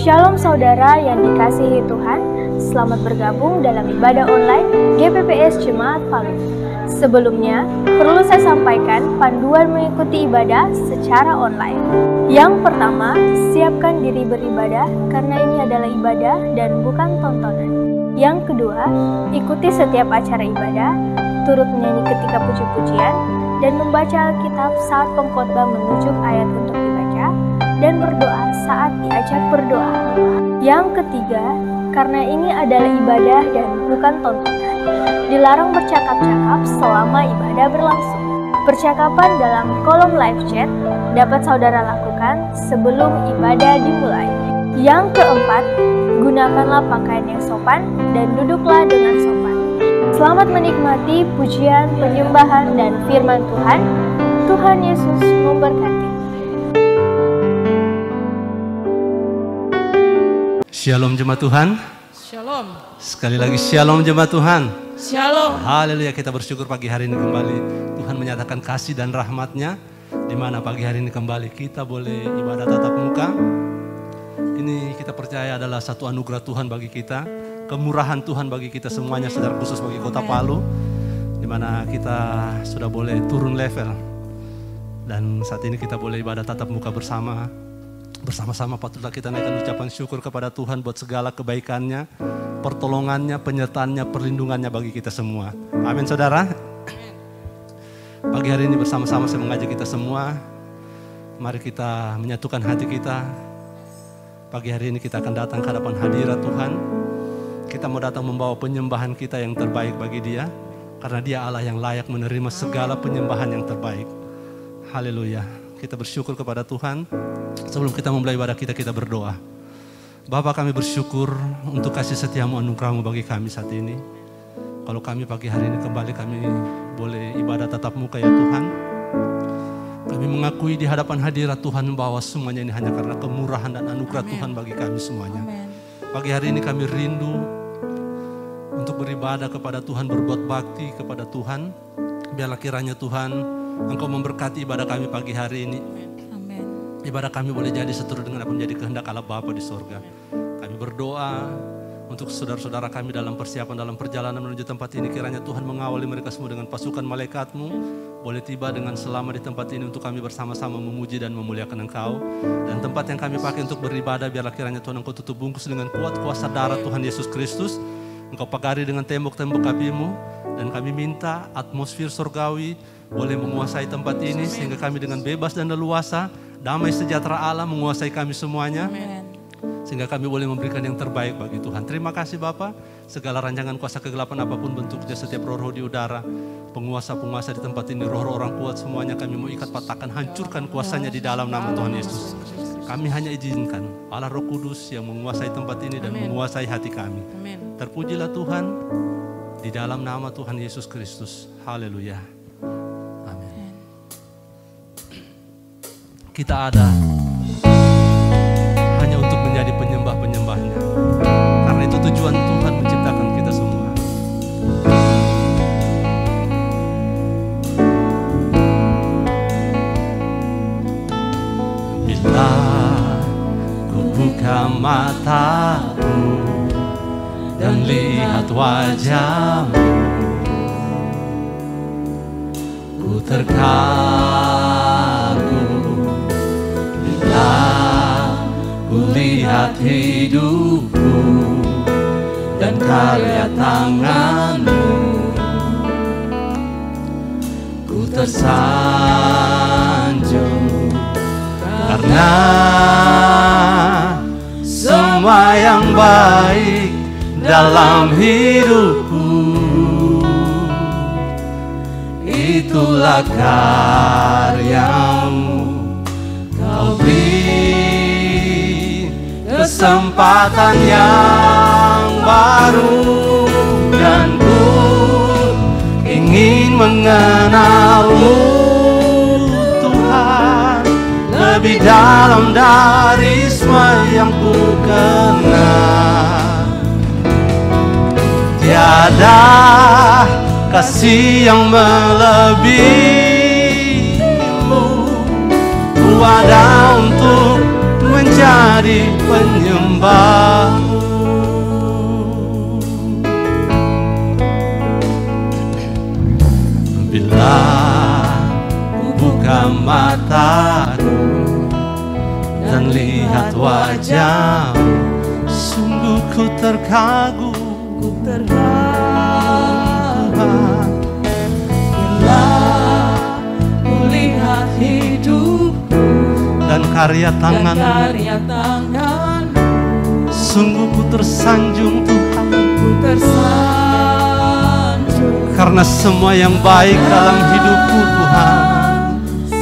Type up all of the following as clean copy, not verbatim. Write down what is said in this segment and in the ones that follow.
Shalom saudara yang dikasihi Tuhan, selamat bergabung dalam ibadah online GPPS Jemaat Palu. Sebelumnya, perlu saya sampaikan panduan mengikuti ibadah secara online. Yang pertama, siapkan diri beribadah karena ini adalah ibadah dan bukan tontonan. Yang kedua, ikuti setiap acara ibadah, turut menyanyi ketika puji-pujian, dan membaca Alkitab saat pengkhotbah menunjuk ayat untuk dibaca, dan berdoa saat diajak berdoa. Yang ketiga, karena ini adalah ibadah dan bukan tontonan, dilarang bercakap-cakap selama ibadah berlangsung. Percakapan dalam kolom live chat dapat saudara lakukan sebelum ibadah dimulai. Yang keempat, gunakanlah pakaian yang sopan dan duduklah dengan sopan. Selamat menikmati pujian, penyembahan, dan firman Tuhan. Tuhan Yesus memberkati. Shalom jemaat Tuhan. Shalom. Sekali lagi shalom jemaat Tuhan. Shalom. Haleluya, kita bersyukur pagi hari ini kembali Tuhan menyatakan kasih dan rahmat-Nya, di mana pagi hari ini kembali kita boleh ibadah tatap muka. Ini kita percaya adalah satu anugerah Tuhan bagi kita, kemurahan Tuhan bagi kita semuanya, secara khusus bagi Kota Palu, di mana kita sudah boleh turun level. Dan saat ini kita boleh ibadah tatap muka bersama-sama patutlah kita naikkan ucapan syukur kepada Tuhan buat segala kebaikannya, pertolongannya, penyertaannya, perlindungannya bagi kita semua. Amin saudara. Pagi hari ini bersama-sama saya mengajak kita semua, mari kita menyatukan hati kita. Pagi hari ini kita akan datang ke hadapan hadirat Tuhan. Kita mau datang membawa penyembahan kita yang terbaik bagi Dia, karena Dia Allah yang layak menerima segala penyembahan yang terbaik. Haleluya. Kita bersyukur kepada Tuhan. Sebelum kita memulai ibadah kita berdoa. Bapa, kami bersyukur untuk kasih setiamu, anugerahmu bagi kami saat ini. Kalau kami pagi hari ini kembali kami boleh ibadah tatap muka ya Tuhan. Kami mengakui di hadapan hadirat Tuhan bahwa semuanya ini hanya karena kemurahan dan anugerah Tuhan bagi kami semuanya. Pagi hari ini kami rindu untuk beribadah kepada Tuhan, berbuat bakti kepada Tuhan. Biarlah kiranya Tuhan Engkau memberkati ibadah kami pagi hari ini. Ibadah kami boleh jadi seturut dengan apa menjadi kehendak Allah Bapa di sorga. Kami berdoa untuk saudara-saudara kami dalam persiapan, dalam perjalanan menuju tempat ini. Kiranya Tuhan mengawali mereka semua dengan pasukan malaikat-Mu. Boleh tiba dengan selamat di tempat ini untuk kami bersama-sama memuji dan memuliakan Engkau. Dan tempat yang kami pakai untuk beribadah, biarlah kiranya Tuhan Engkau tutup bungkus dengan kuat kuasa darah Tuhan Yesus Kristus. Engkau pagari dengan tembok-tembok api-Mu. Dan kami minta atmosfer surgawi boleh menguasai tempat ini, sehingga kami dengan bebas dan leluasa, damai sejahtera Allah menguasai kami semuanya. Sehingga kami boleh memberikan yang terbaik bagi Tuhan. Terima kasih Bapa. Segala rancangan kuasa kegelapan apapun bentuknya, setiap roh-roh di udara, penguasa-penguasa di tempat ini, roh-roh orang kuat semuanya kami mau ikat, patahkan, hancurkan kuasanya di dalam nama Tuhan Yesus. Kami hanya izinkan Allah Roh Kudus yang menguasai tempat ini dan menguasai hati kami. Terpujilah Tuhan di dalam nama Tuhan Yesus Kristus. Haleluya. Amin. Kita ada hanya untuk menjadi penyembah-penyembahnya. Karena itu tujuan Tuhan menciptakan kita semua. Bila ku buka mataku dan lihat wajah-Mu, ku terkagum. Bila ku lihat hidupku dan karya tangan-Mu, ku tersanjung. Karena semua yang baik dalam hidupku, itulah karya-Mu. Kau beri kesempatan yang baru, dan ku ingin mengenal-Mu Tuhan lebih dalam dari semua yang ku kenal. Tiada kasih yang melebihi-Mu, ku ada untuk menjadi penyembah. menyembah-Mu. Bila ku buka mataku dan lihat wajah-Mu, sungguh ku terkagum, Tuhan. Bila ku lihat hidupku Dan karya dan tangan-Mu, karya tangan-Mu, sungguh ku tersanjung Tuhan. ku tersanjung. Karena semua yang baik dalam hidupku Tuhan,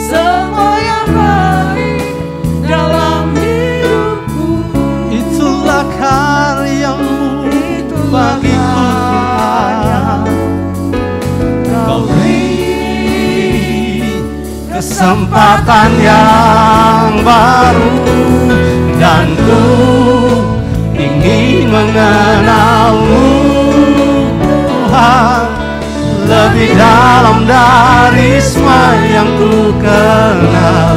Semua yang baik dalam hidupku, itulah karya-Mu bagiku Tuhan. Kau beri kesempatan yang baru, dan ku ingin mengenal-Mu Tuhan, lebih dalam dari semua yang ku kenal.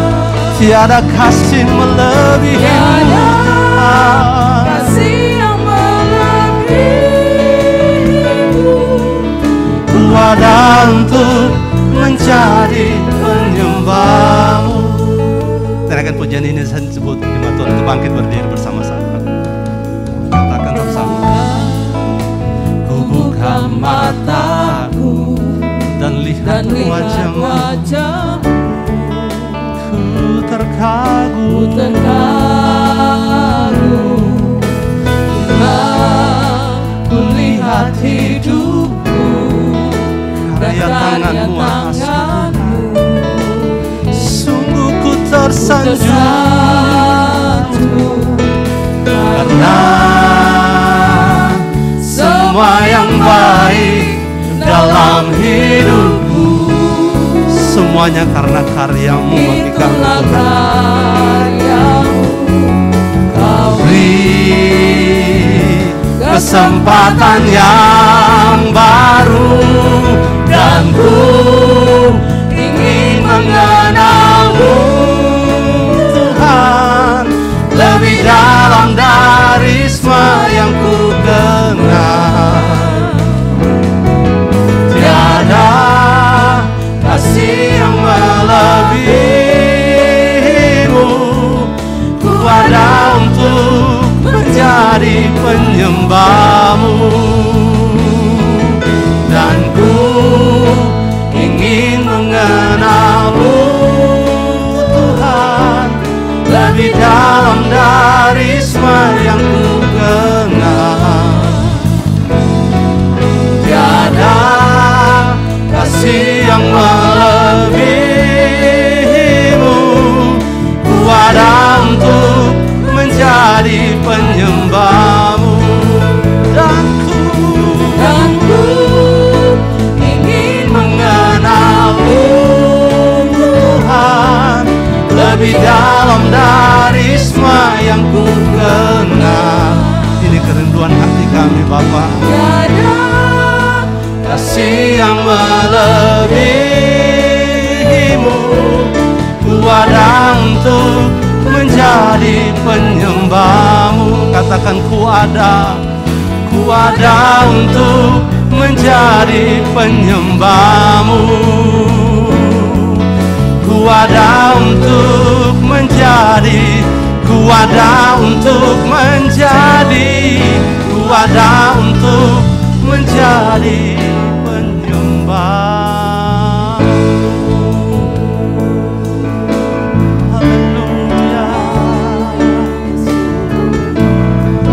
Tiada kasih melebihi-Mu Tuhan. kasih yang melebihi-Mu. Ku ada untuk menjadi penyembah-Mu. Terakan pujian ini saya sebut jemaat Tuhan untuk bangkit berdiri bersama-sama. Katakan bersama. Ku buka mataku dan lihat wajah-Mu, ku terkagum, Bila ku lihat hidupku dan karya karya tangan-Mu atas tangan-Mu, sungguh ku tersanjung. tersanjung. Karena semua yang baik dalam hidupku, semuanya karena karya-Mu bagi kami Itulah Tuhan. karya-Mu. Kau Beri kesempatan yang baru, dan ku ingin mengenal-Mu Tuhan, lebih dalam dari semua yang ku kenal. Tiada kasih yang melebihi-Mu. Ku ada untuk menjadi penyembah-Mu, dan ku ingin mengenal-Mu Tuhan, lebih dalam dari semua yang ku kenal. Tiada kasih yang melebihi-Mu. Ku ada untuk menjadi penyembah-Mu, dan ku ingin mengenal-Mu Tuhan, lebih dalam dari semua yang ku kenal. Ini kerinduan hati kami Bapa. tiada Kasih yang melebihi-Mu. Ku ada untuk menjadi penyembah-Mu. Katakan ku ada untuk menjadi penyembah-Mu. Ku ada untuk menjadi penyembah. Haleluya.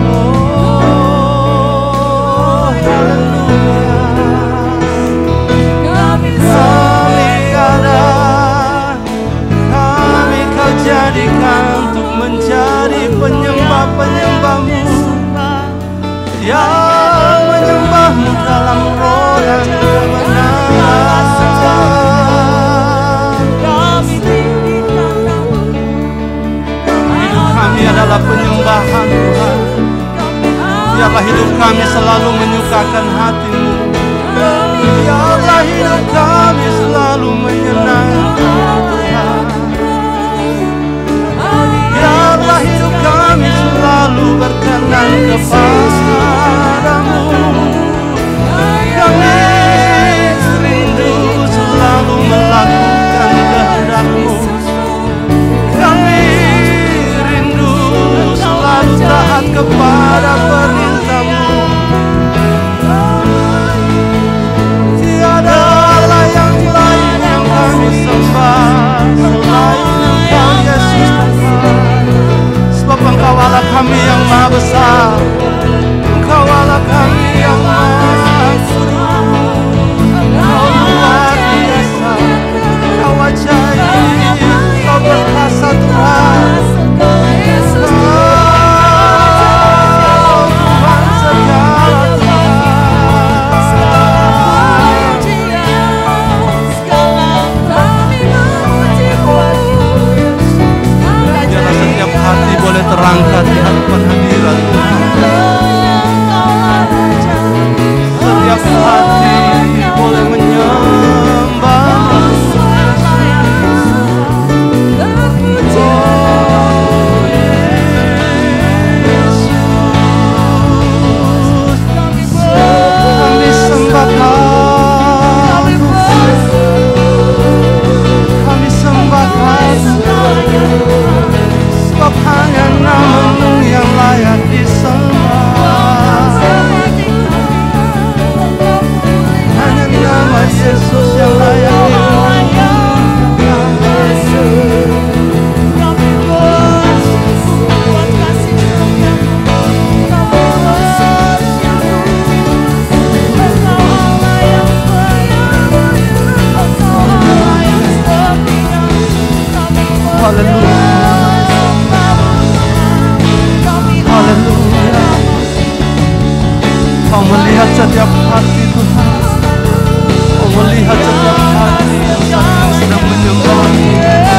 Oh, haleluya. kami Kami Kau jadikan untuk menjadi penyembah-penyembah-Mu, yang menyembah-Mu dalam roh dan kebenaran. Hidup kami adalah penyembahan Tuhan. Biarlah hidup kami selalu menyukakan hati-Mu. Biarlah hidup kami selalu menyenangkan Tuhan. Biarlah hidup kami selalu berkah. kepadamu. Kami rindu selalu melakukan kehendak-Mu. Kami rindu selalu taat kepada perintah-Mu. Tiada Allah yang lain yang kami sembah selain Engkau Yesus Tuhan. Sebab Engkau Allah kami yang maha besar, Engkau Allah kami yang maha kudus. Engkau luar biasa, Engkau ajaib, Engkau berkuasa Tuhan. Boleh terangkat di hadapan hadirat Tuhan. Setiap hati boleh menyembah. Oh Yesus, kami sembah Kau, kami sembah Kau. Sebab hanya nama-Mu yang layak disembah. Hanya nama Yesus yang layak Kau melihat setiap hati Tuhan. Kau melihat setiap hati yang sedang menyembah-Mu. Yesus.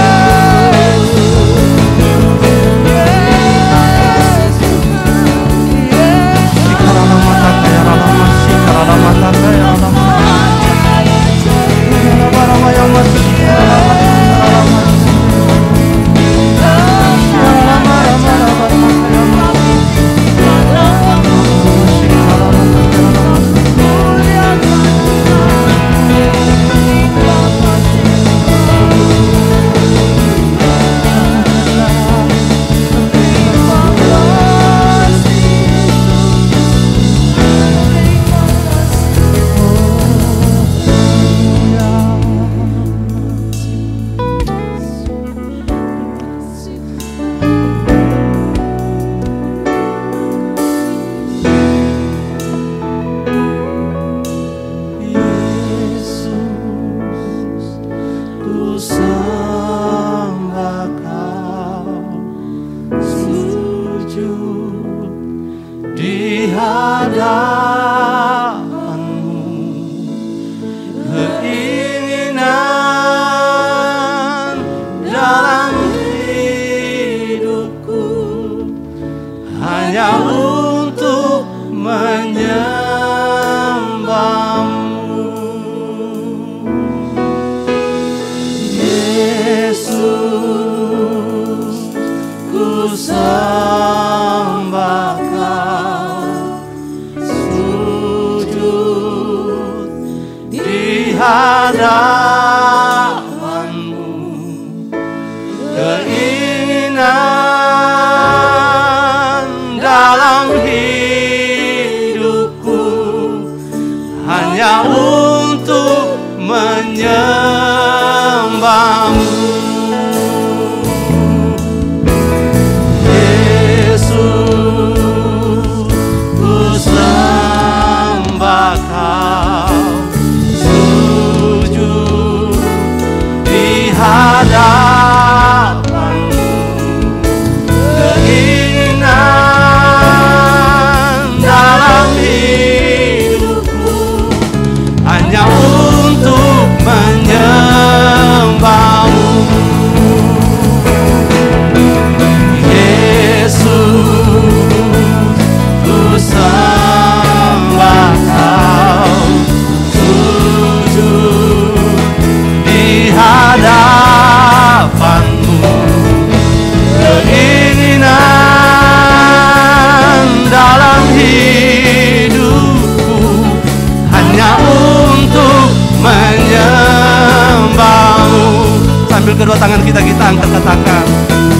angkat, katakan,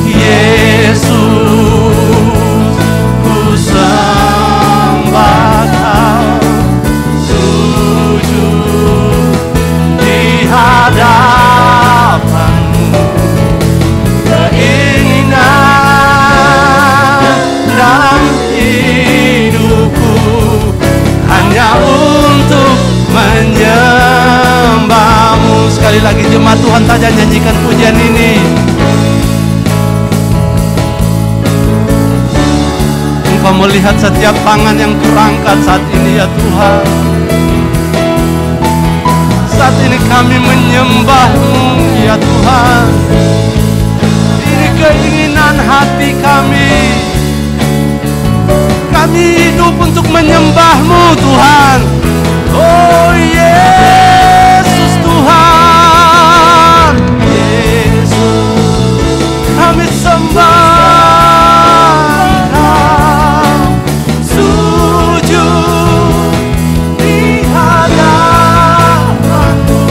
Yesus, ku sembah Kau, sujud di hadapan-Mu. Keinginan dalam hidupku hanya untuk menyembah-Mu. Sekali lagi jemaat Tuhan saja nyanyikan pujian ini. Engkau melihat setiap tangan yang kurangkat saat ini ya Tuhan. Saat ini kami menyembah-Mu ya Tuhan. Ini keinginan hati kami. Kami hidup untuk menyembah-Mu Tuhan. Oh Yesus Tuhan, Yesus, kami sembah Kau, sujud di hadapan-Mu.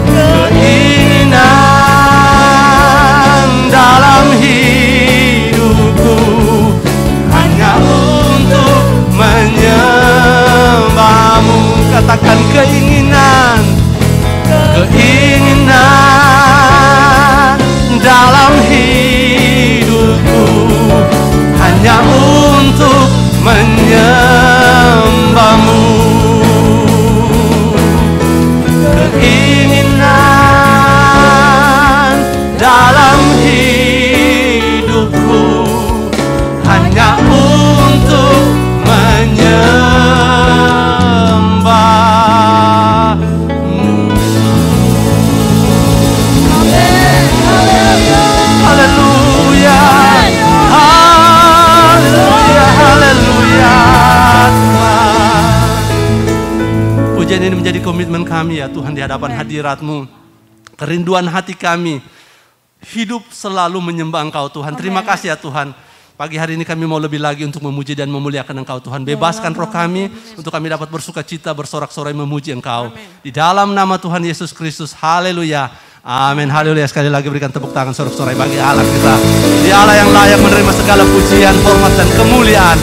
Keinginan dalam hidupku hanya untuk menyembah-Mu. Katakan keinginan, keinginan dalam hidupku hanya untuk menyembah-Mu. Keinginan dalam hidupku hanya untuk menyembah-Mu. Haleluya, haleluya, haleluya Tuhan. Pujian ini menjadi komitmen kami ya Tuhan di hadapan hadirat-Mu. Kerinduan hati kami hidup selalu menyembah Engkau Tuhan. Terima kasih ya Tuhan. Pagi hari ini kami mau lebih lagi untuk memuji dan memuliakan Engkau Tuhan. Bebaskan roh kami untuk kami dapat bersuka cita, bersorak-sorai memuji Engkau. Di dalam nama Tuhan Yesus Kristus. Haleluya. Amin. Haleluya. Sekali lagi berikan tepuk tangan sorak-sorai bagi Allah kita. Di Allah yang layak menerima segala pujian, hormat dan kemuliaan.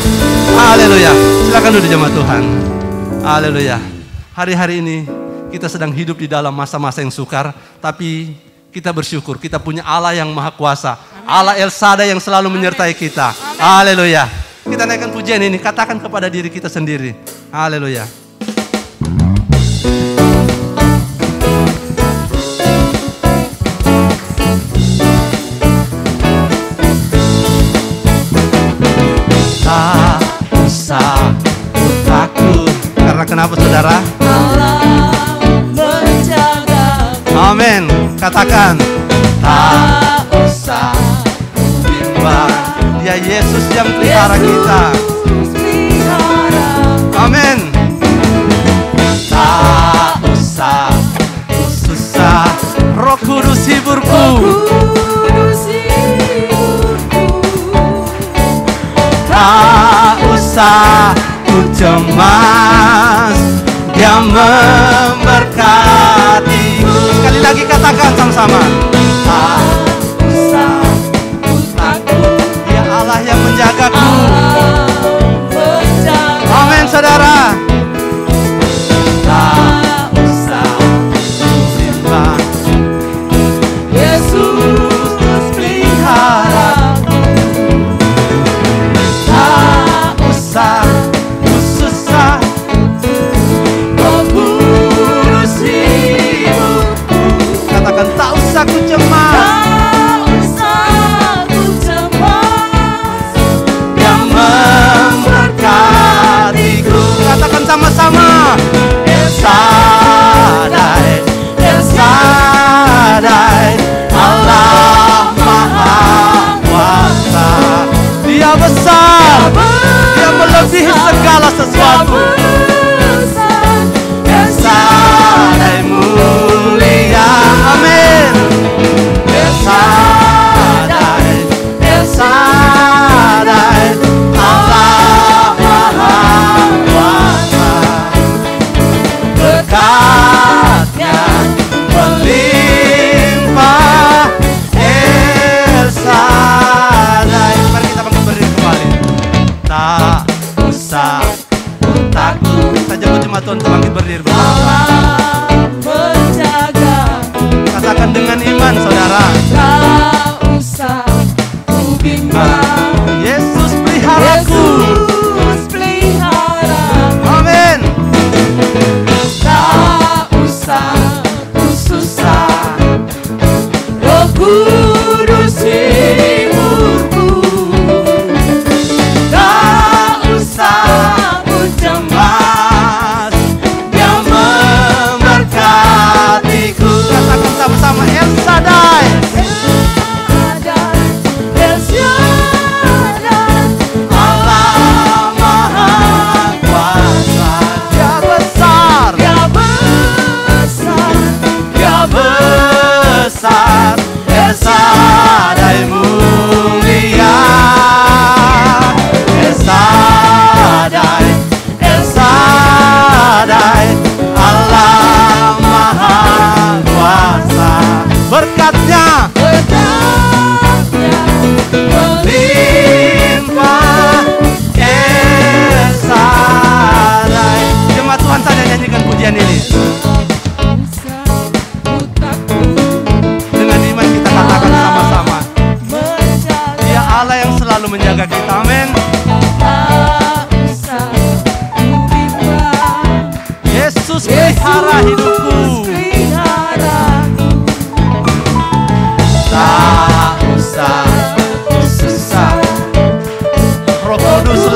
Haleluya. Silakan duduk jemaat Tuhan. Haleluya. Hari-hari ini kita sedang hidup di dalam masa-masa yang sukar, tapi kita bersyukur kita punya Allah yang maha kuasa. Allah El Shaddai yang selalu menyertai kita. Haleluya. Kita naikkan pujian ini, katakan kepada diri kita sendiri. Haleluya. Tak usah takut. Karena kenapa saudara? Allah menjaga. Amin. Katakan. Tak usah bimbang. Dia Yesus yang pelihara kita. Amin. Tak usah susah. Roh Kudus hiburku. Tak usah ku cemas, Dia memberkatiku. Sekali lagi katakan sama-sama. Tak usah ku takut, Dia Allah yang menjagaku. Amin saudara. Tak usah ku bimbang, Yesus terus pelihara. Tak usah ku susah, Roh Kudus hidupku. Katakan tak usah ku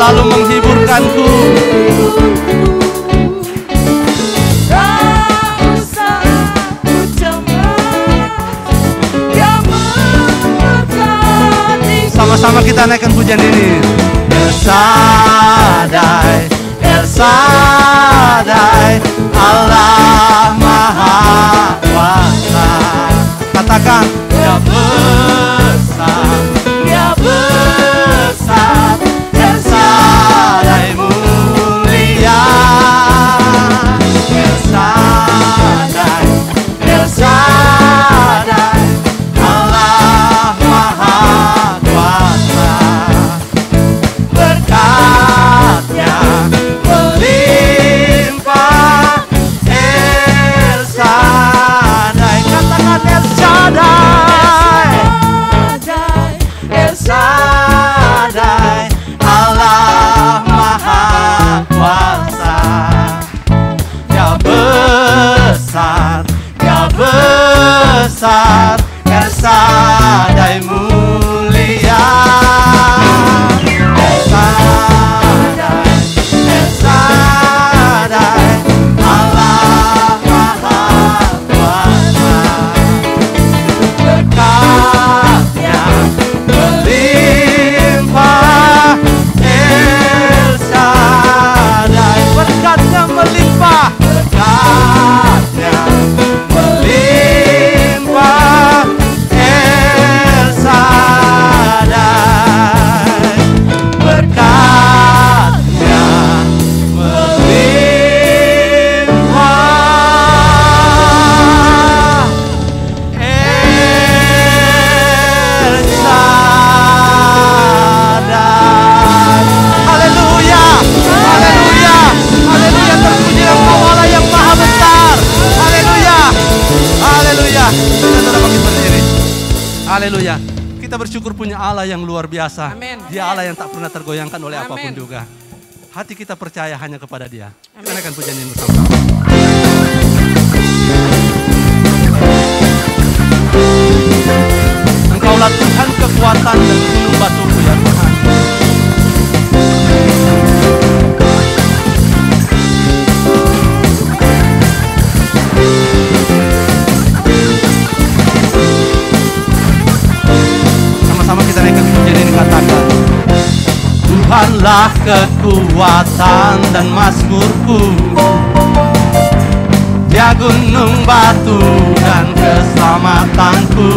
selalu menghiburkanku. Tak usah ku cemas, Dia memberkati. Sama-sama kita naikkan pujian ini. El Shaddai, El Shaddai, Allah Maha Kuasa. Katakan, Dia besar, Dia besar, El Shaddai mulia. El Shaddai, El Shaddai, Allah Maha Kuasa. Berkatnya melimpah, El Shaddai. Katakan El Shaddai, El Shaddai, Allah Maha Kuasa. Dia besar, Dia besar, El Shaddai mulia. El Shaddai, El Shaddai, Allah Maha Kuasa. Berkatnya melimpah, El Shaddai. Berkatnya melimpah, berkatnya melimpah, El Shaddai. Berkatnya melimpah, El Shaddai. Haleluya, haleluya, haleluya. Terpujilah Engkau Allah yang maha besar. Haleluya, haleluya. Kita sudah bangkit berdiri. Haleluya. Kita bersyukur punya Allah yang luar biasa. Amin. Dia Allah yang tak pernah tergoyangkan oleh apapun Amin. juga. Hati kita percaya hanya kepada Dia. Kita naikkan pujian ini bersama. Engkaulah Tuhan kekuatan dan gunung batuku ya Tuhan. Sama-sama kita naikkan pujian ini, katakan, Tuhanlah kekuatan dan mazmurku, Dia gunung batu dan keselamatanku.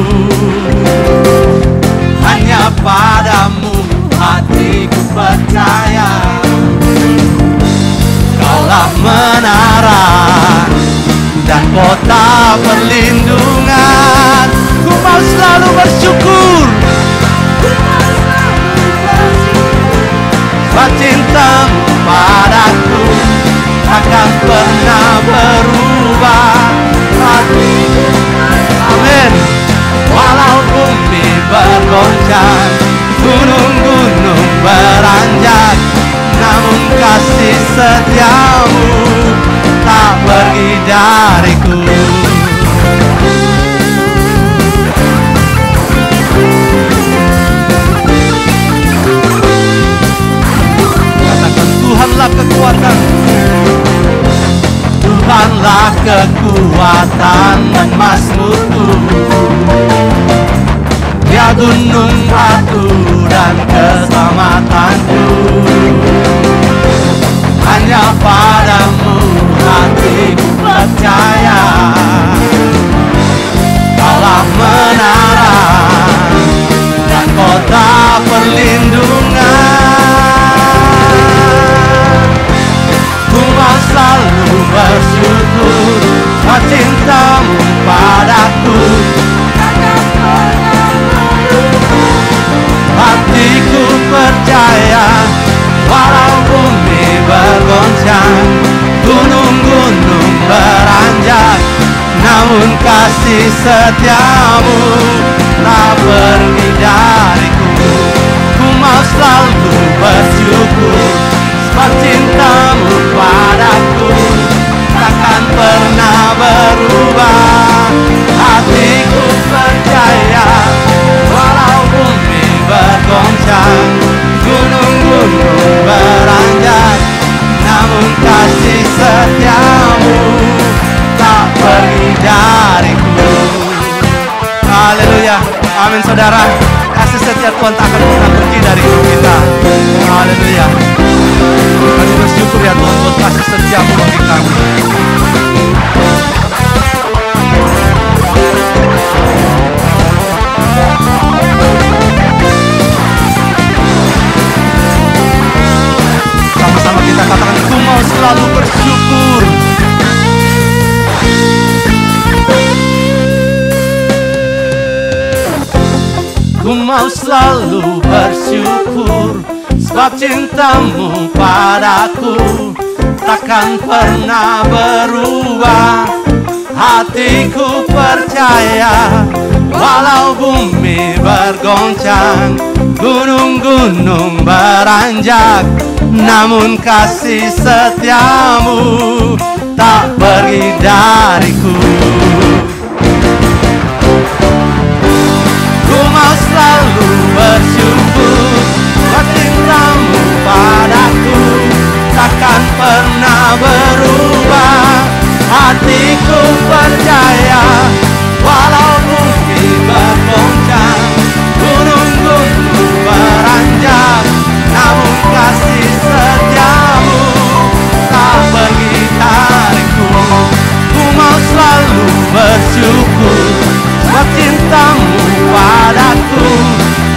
Hanya padamu hatiku percaya, Kaulah menara dan kota perlindungan. Ku mau selalu bersyukur, sebab cintamu padaku takkan pernah berubah. Amin. Walau bumi bergoncang, gunung-gunung beranjak, namun kasih setiamu tak pergi dariku. Katakan, Tuhanlah kekuatan, Tuhanlah kekuatan dan mazmurku, Dia gunung batu dan keselamatanku. Hanya padamu hatiku percaya, Kaulah menara dan kota perlindungan. Ku mau selalu bersyukur, sebab cintamu padaku hatiku percaya. Walau bumi bergoncang, gunung-gunung beranjak, namun kasih setiamu tak pergi dariku. Ku mau selalu bersyukur, sebab cintamu padaku takkan pernah berubah. Hatiku percaya, walau bumi bergoncang, gunung-gunung kasih setia Tuhan tak akan pernah pergi dari hidup kita. Haleluya. Kami bersyukur ya Tuhan buat kasih setiamu bagi kami. Sama-sama kita katakan, ku mau selalu bersyukur. Ku mau selalu bersyukur, sebab cintamu padaku takkan pernah berubah. Hatiku percaya, walau bumi bergoncang, gunung-gunung beranjak, namun kasih setiamu tak pergi dariku. Ku mau selalu bersyukur, sebab cintamu padaku takkan pernah berubah. Hatiku percaya, walau bumi bergoncang, gunung-gunung beranjak, namun kasih setiamu tak pergi dariku. Ku mau selalu bersyukur, sebab cintamu padaku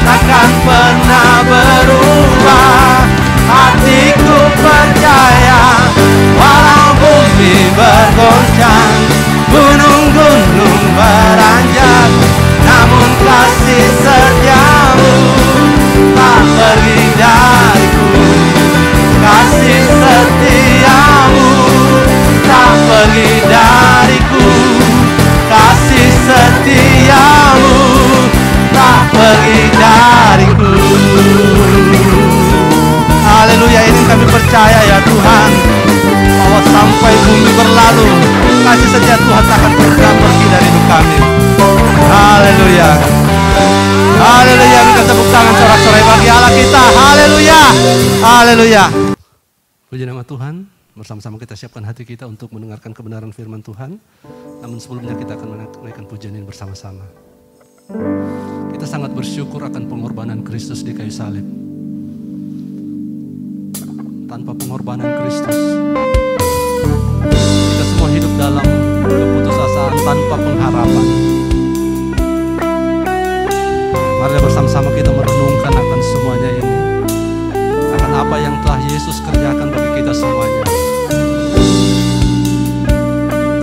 takkan pernah berubah. Hatiku percaya, walau bumi bergoncang, gunung-gunung beranjak, namun kasih setiamu tak pergi dariku. Kasih setiamu tak pergi dariku. Kasih setiamu tak pergi dariku. Haleluya, ini kami percaya ya Tuhan, bahwa sampai bumi berlalu, kasih setia Tuhan tak akan pernah pergi dari hidup kami. Haleluya. Haleluya, kita tepuk tangan sorak-sorai bagi Allah kita. Haleluya. Haleluya. Puji nama Tuhan. Bersama-sama kita siapkan hati kita untuk mendengarkan kebenaran firman Tuhan. Namun sebelumnya kita akan menaikkan pujian ini bersama-sama. Kita sangat bersyukur akan pengorbanan Kristus di kayu salib. Tanpa pengorbanan Kristus, kita semua hidup dalam keputusasaan tanpa pengharapan. Mari bersama-sama kita merenungkan akan semuanya ini, akan apa yang telah Yesus kerjakan bagi kita semuanya.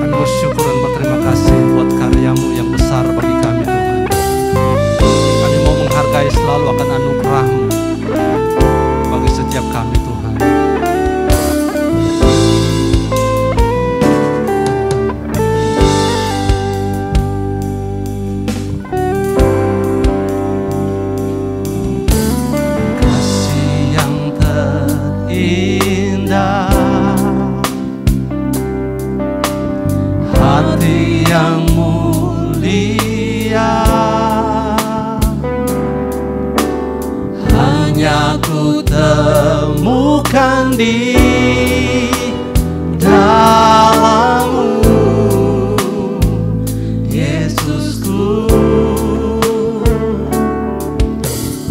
Kami bersyukur dan berterima kasih buat karyamu yang besar bagi kami Tuhan. Kami mau menghargai selalu akan anugerah-Mu bagi setiap kami Tuhan. Yang mulia hanya ku temukan di dalam-Mu, Yesusku.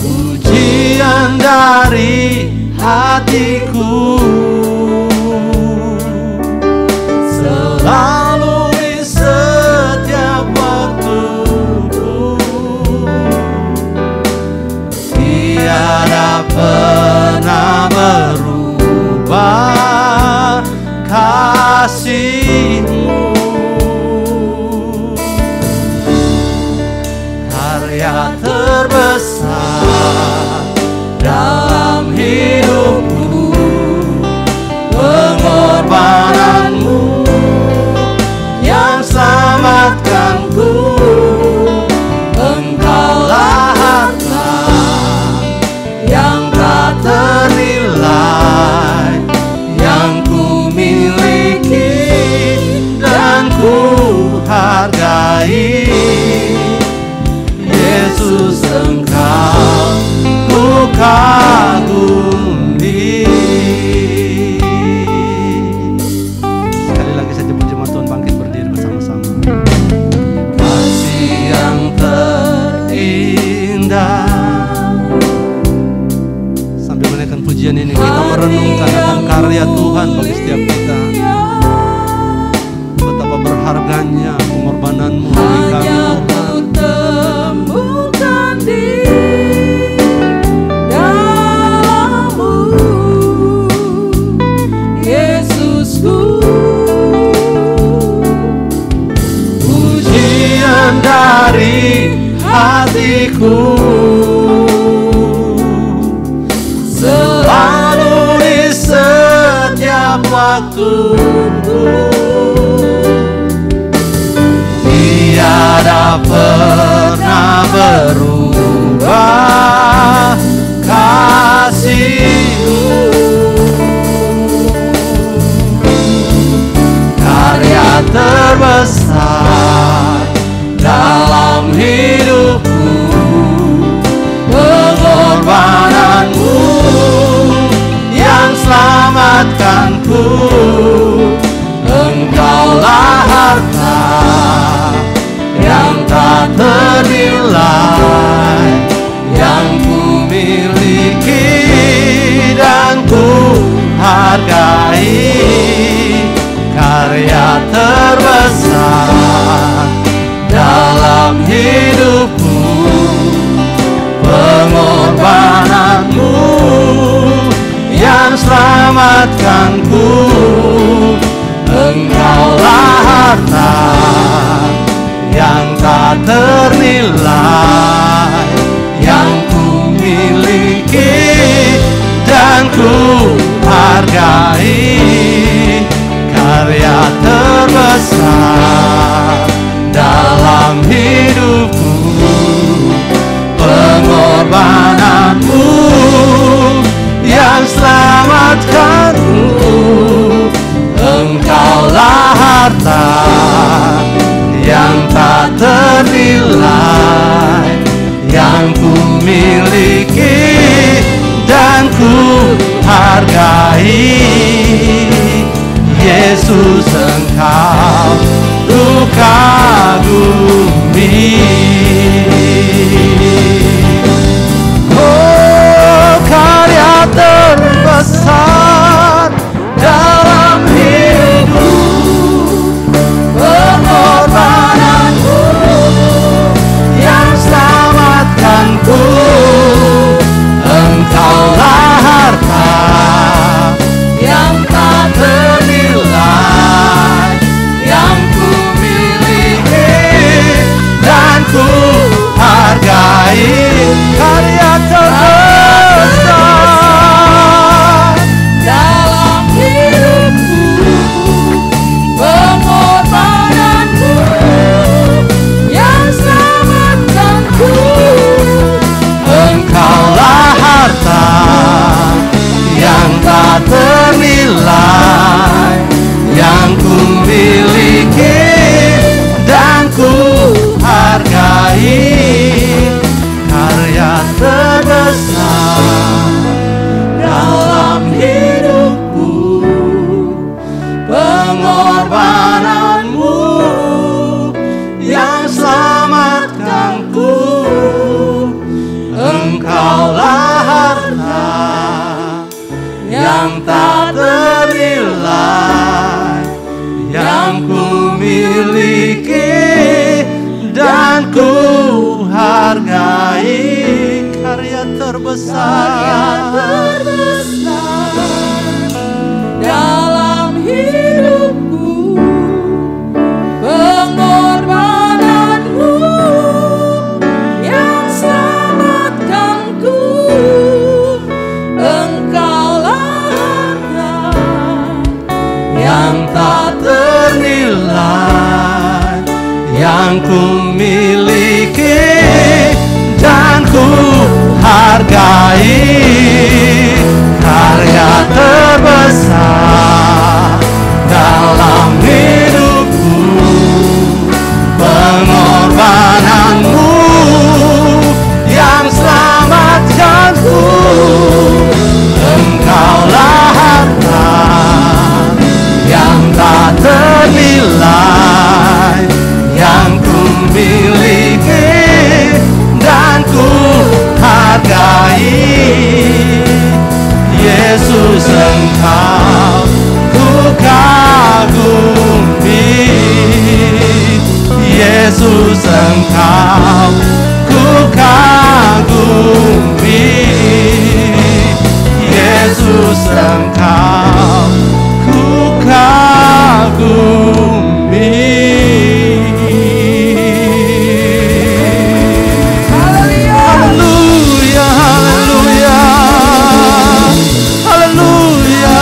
Pujian dari hatiku selalu pernah berubah kasih-Mu. Karya terbesar dalam hidupku, pengorbanan-Mu yang selamatkanku. Engkaulah harta yang tak merenungkan akan karya Tuhan bagi setiap kita. Betapa berharganya pengorbanan-Mu bagi kami, Hanya ku temukan di dalam-Mu, Yesusku. Pujian dari hatiku selalu di setiap waktuku, tiada pernah berubah kasih-Mu. Karya terbesar dalam hidupku, pengorbanan-Mu yang selamatkanku. Engkaulah harta yang tak ternilai, yang ku miliki dan ku hargai. Karya terbesar dalam hidupku, pengorbanan-Mu yang selamatkanku. Engkaulah harta yang tak ternilai, yang ku miliki dan ku hargai. Karya terbesar dalam hidupku, pengorbanan-Mu yang selamatkanku. Engkaulah harta yang tak ternilai, yang ku miliki dan ku hargai. Yesus, Engkau ku kagumi. Oh, karya terbesar dalam hidupku, pengorbanan-Mu yang selamatkanku. Engkaulah harta yang tak ternilai, yang ku miliki dan ku hargai. Karya terbesar dalam hidupku, pengorbanan-Mu yang selamatkanku. Engkaulah harta yang tak ternilai, yang ku miliki dan ku hargai. Karya terbesar dalam hidupku, pengorbanan-Mu yang selamatkanku. Engkaulah harta yang tak ternilai, yang ku miliki dan ku hargai. Karya terbesar dalam hidupku, pengorbanan-Mu yang selamatkanku. Engkaulah harta yang tak ternilai, yang ku miliki dan ku hargai. Engkau ku kagumi, Yesus Engkau ku kagumi, Yesus Engkau ku kagumi. Haleluya, haleluya, haleluya.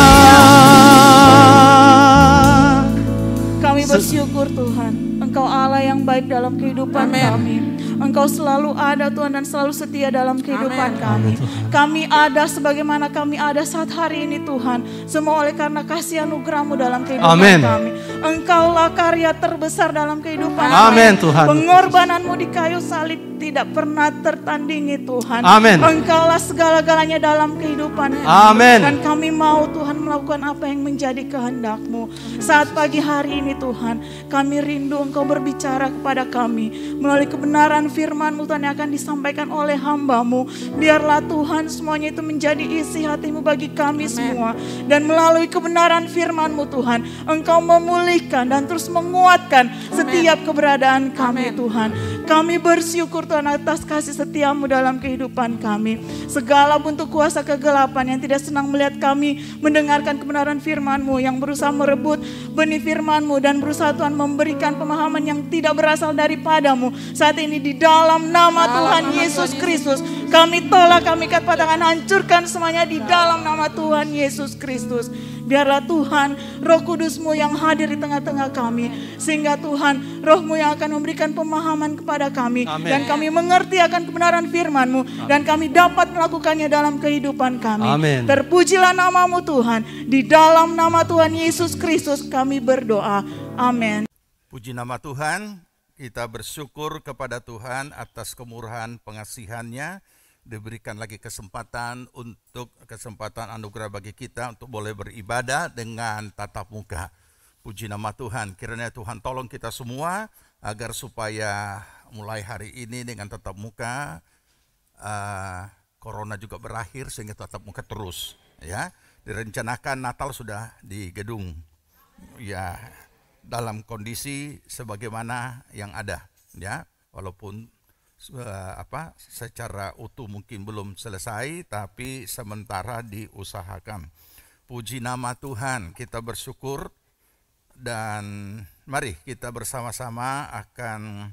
Kami bersyukur Tuhan, Engkau Allah yang baik dalam kehidupan kami. Engkau selalu ada Tuhan dan selalu setia dalam kehidupan kami. Kami ada sebagaimana kami ada saat hari ini Tuhan. Semua oleh karena kasih anugerah-Mu dalam kehidupan kami. Engkaulah karya terbesar dalam kehidupan kami. Tuhan. Pengorbanan-Mu di kayu salib tidak pernah tertandingi Tuhan. Amin. Engkaulah segala-galanya dalam kehidupan kami. Amin. Dan kami mau Tuhan melakukan apa yang menjadi kehendak-Mu. Saat pagi hari ini Tuhan, kami rindu Engkau berbicara kepada kami melalui kebenaran firman-Mu Tuhan yang akan disampaikan oleh hamba-Mu. Biarlah Tuhan semuanya itu menjadi isi hati-Mu bagi kami semua. Dan melalui kebenaran firman-Mu Tuhan, Engkau memulihkan dan terus menguatkan setiap keberadaan kami Tuhan. Kami bersyukur Tuhan atas kasih setia-Mu dalam kehidupan kami. Segala bentuk kuasa kegelapan yang tidak senang melihat kami mendengarkan kebenaran firman-Mu, yang berusaha merebut benih firman-Mu dan berusaha Tuhan memberikan pemahaman yang tidak berasal daripada-Mu. Saat ini di dalam nama Tuhan Yesus Kristus, kami tolak, kami katakan hancurkan semuanya di dalam nama Tuhan Yesus Kristus. Biarlah Tuhan Roh Kudus-Mu yang hadir di tengah-tengah kami. Sehingga Tuhan Roh-Mu yang akan memberikan pemahaman kepada kami. Amin. Dan kami mengerti akan kebenaran firman-Mu. Dan kami dapat melakukannya dalam kehidupan kami. Amin. Terpujilah nama-Mu Tuhan. Di dalam nama Tuhan Yesus Kristus kami berdoa. Amin. Puji nama Tuhan, kita bersyukur kepada Tuhan atas kemurahan pengasihan-Nya. Diberikan lagi kesempatan anugerah bagi kita untuk boleh beribadah dengan tatap muka. Puji nama Tuhan, kiranya Tuhan tolong kita semua agar supaya mulai hari ini dengan tatap muka, corona juga berakhir sehingga tatap muka terus. Ya, direncanakan Natal sudah di gedung, ya dalam kondisi sebagaimana yang ada, ya walaupun secara utuh mungkin belum selesai, tapi sementara diusahakan. Puji nama Tuhan, kita bersyukur dan mari kita bersama-sama akan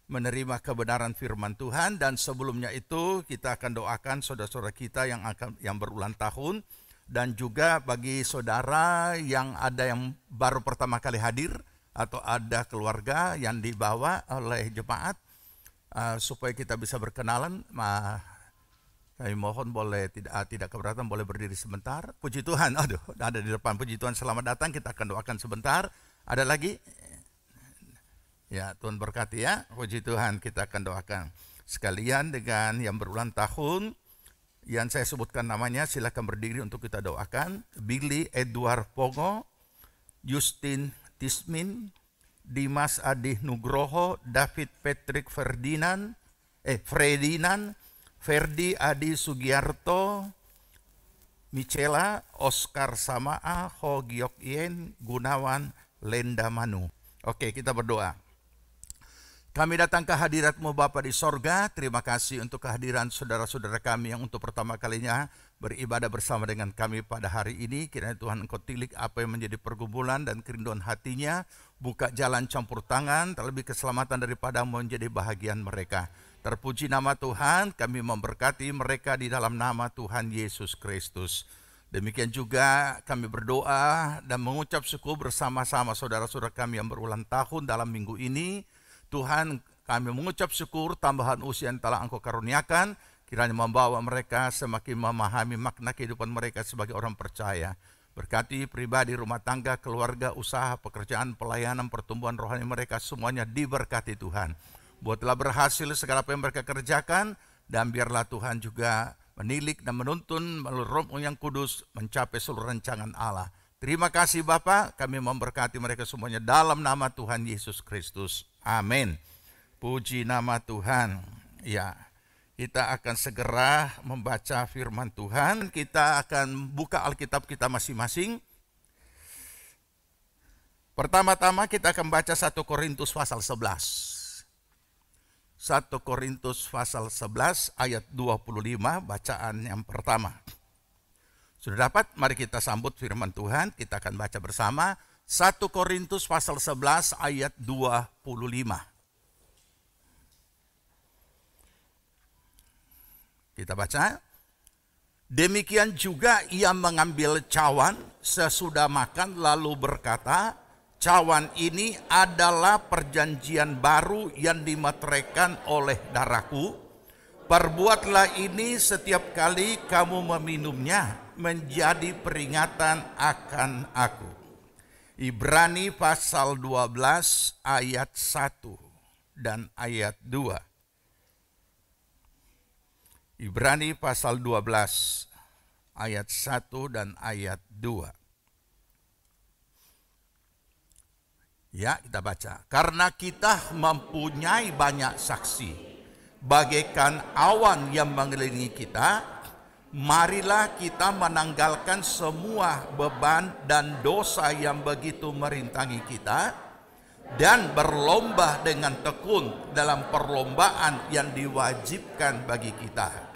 menerima kebenaran firman Tuhan. Dan sebelumnya itu kita akan doakan saudara-saudara kita yang berulang tahun, dan juga bagi saudara yang ada yang baru pertama kali hadir atau ada keluarga yang dibawa oleh jemaat. Supaya kita bisa berkenalan, kami mohon boleh tidak keberatan, boleh berdiri sebentar. Puji Tuhan, ada di depan. Puji Tuhan, selamat datang. Kita akan doakan sebentar. Ada lagi? Ya, Tuhan berkati ya. Puji Tuhan, kita akan doakan sekalian dengan yang berulang tahun. Yang saya sebutkan namanya, silakan berdiri untuk kita doakan. Billy Edward Pongo, Justin Tismin, Dimas Adi Nugroho, David Patrick Ferdinand, Ferdi Adi Sugiarto, Michela, Oscar Samaa, Ho Giok Yen, Gunawan, Lenda Manu. Oke, kita berdoa. Kami datang ke hadirat-Mu Bapa di sorga. Terima kasih untuk kehadiran saudara-saudara kami yang untuk pertama kalinya beribadah bersama dengan kami pada hari ini. Kiranya Tuhan Engkau tilik apa yang menjadi pergumulan dan kerinduan hatinya. Buka jalan campur tangan, terlebih keselamatan daripada-Mu menjadi bahagian mereka. Terpuji nama Tuhan, kami memberkati mereka di dalam nama Tuhan Yesus Kristus. Demikian juga kami berdoa dan mengucap syukur bersama-sama saudara-saudara kami yang berulang tahun dalam minggu ini. Tuhan, kami mengucap syukur tambahan usia yang telah Engkau karuniakan, kiranya membawa mereka semakin memahami makna kehidupan mereka sebagai orang percaya. Berkati pribadi, rumah tangga, keluarga, usaha, pekerjaan, pelayanan, pertumbuhan rohani mereka, semuanya diberkati Tuhan. Buatlah berhasil segala apa yang mereka kerjakan, dan biarlah Tuhan juga menilik dan menuntun melalui Roh-Mu yang kudus mencapai seluruh rancangan Allah. Terima kasih Bapa, kami memberkati mereka semuanya dalam nama Tuhan Yesus Kristus. Amin. Puji nama Tuhan. Ya, Kita akan segera membaca firman Tuhan. Kita akan buka Alkitab kita masing-masing. Pertama-tama kita akan baca 1 Korintus pasal 11. 1 Korintus pasal 11 ayat 25, bacaan yang pertama. Sudah dapat? Mari kita sambut firman Tuhan. Kita akan baca bersama 1 Korintus pasal 11 ayat 25. Kita baca. Demikian juga ia mengambil cawan sesudah makan lalu berkata, cawan ini adalah perjanjian baru yang dimeteraikan oleh darahku. Perbuatlah ini setiap kali kamu meminumnya menjadi peringatan akan aku. Ibrani pasal 12 ayat 1 dan ayat 2. Ibrani pasal 12 ayat 1 dan ayat 2. Ya, kita baca. Karena kita mempunyai banyak saksi, bagaikan awan yang mengelilingi kita, marilah kita menanggalkan semua beban dan dosa yang begitu merintangi kita, dan berlomba dengan tekun dalam perlombaan yang diwajibkan bagi kita.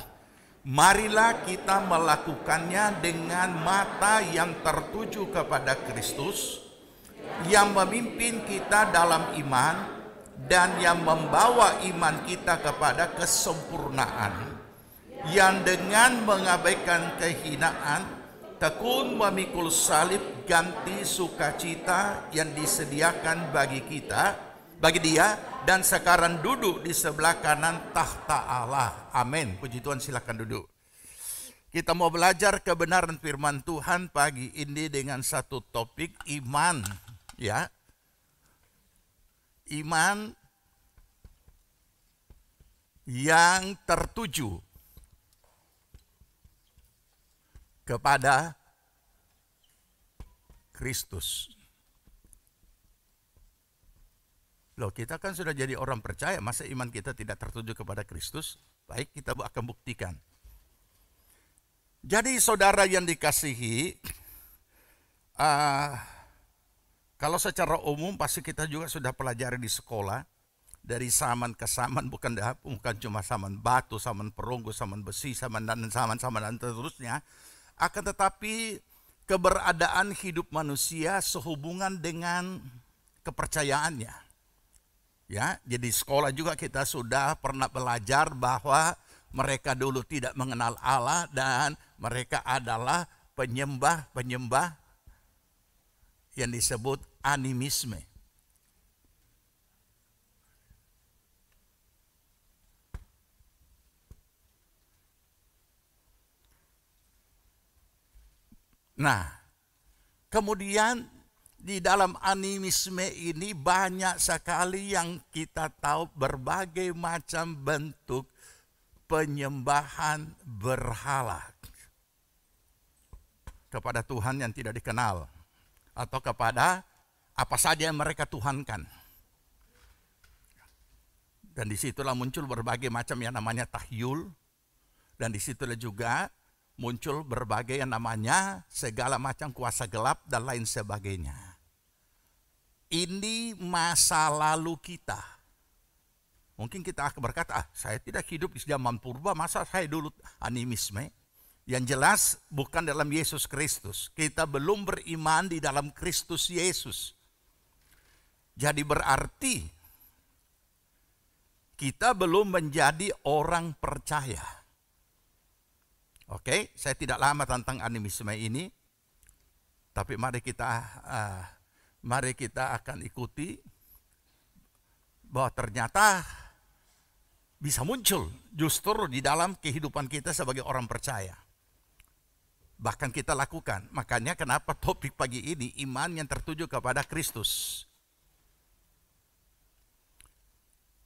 Marilah kita melakukannya dengan mata yang tertuju kepada Kristus, yang memimpin kita dalam iman dan yang membawa iman kita kepada kesempurnaan, yang dengan mengabaikan kehinaan tekun memikul salib ganti sukacita yang disediakan bagi dia, dan sekarang duduk di sebelah kanan tahta Allah. Amin. Puji Tuhan, silakan duduk. Kita mau belajar kebenaran firman Tuhan pagi ini dengan satu topik iman, ya. Iman yang tertuju kepada Kristus. Loh, kita kan sudah jadi orang percaya, masa iman kita tidak tertuju kepada Kristus? Baik, kita akan buktikan. Jadi saudara yang dikasihi, kalau secara umum pasti kita juga sudah pelajari di sekolah, dari saman ke saman, bukan cuma saman batu, saman perunggu, saman besi, saman dan seterusnya. Akan tetapi keberadaan hidup manusia sehubungan dengan kepercayaannya. Ya, jadi sekolah juga kita sudah pernah belajar bahwa mereka dulu tidak mengenal Allah dan mereka adalah penyembah-penyembah yang disebut animisme. Nah, kemudian di dalam animisme ini banyak sekali yang kita tahu berbagai macam bentuk penyembahan berhala kepada Tuhan yang tidak dikenal atau kepada apa saja yang mereka tuhankan. Dan disitulah muncul berbagai macam yang namanya tahyul, dan disitulah juga muncul berbagai yang namanya segala macam kuasa gelap dan lain sebagainya. Ini masa lalu kita. Mungkin kita akan berkata, saya tidak hidup di zaman purba, masa saya dulu animisme? Yang jelas bukan dalam Yesus Kristus. Kita belum beriman di dalam Kristus Yesus. Jadi berarti kita belum menjadi orang percaya. Oke, saya tidak lama tentang animisme ini, tapi mari kita akan ikuti bahwa ternyata bisa muncul justru di dalam kehidupan kita sebagai orang percaya. Bahkan kita lakukan. Makanya kenapa topik pagi ini iman yang tertuju kepada Kristus.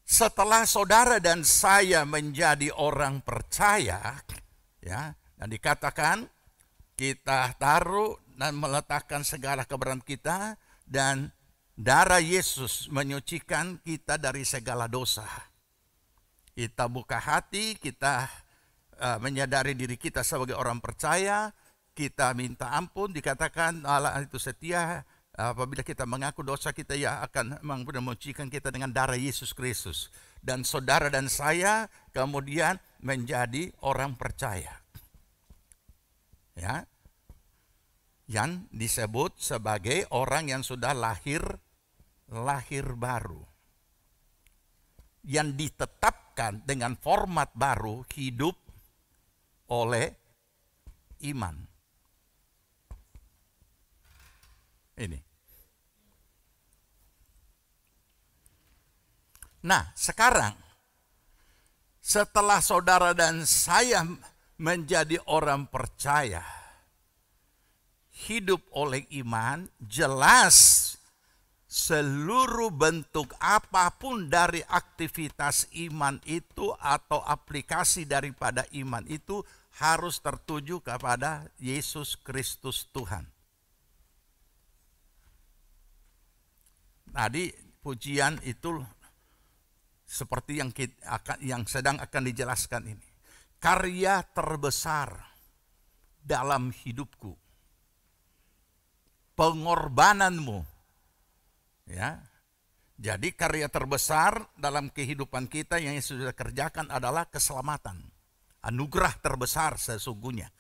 Setelah saudara dan saya menjadi orang percaya, ya, dan dikatakan kita taruh dan meletakkan segala kebenaran kita, dan darah Yesus menyucikan kita dari segala dosa. Kita buka hati, kita menyadari diri kita sebagai orang percaya, kita minta ampun, dikatakan Allah itu setia. Apabila kita mengaku dosa kita, Ia akan menyucikan kita dengan darah Yesus Kristus. Dan saudara dan saya kemudian menjadi orang percaya. Ya. Yang disebut sebagai orang yang sudah lahir baru. Yang ditetapkan dengan format baru, hidup oleh iman. Ini. Nah, sekarang setelah saudara dan saya menjadi orang percaya, hidup oleh iman, jelas seluruh bentuk apapun dari aktivitas iman itu atau aplikasi daripada iman itu harus tertuju kepada Yesus Kristus Tuhan. Tadi pujian itu seperti yang sedang akan dijelaskan ini. Karya terbesar dalam hidupku, pengorbananmu. Ya. Jadi karya terbesar dalam kehidupan kita yang sudah kerjakan adalah keselamatan. Anugerah terbesar sesungguhnya.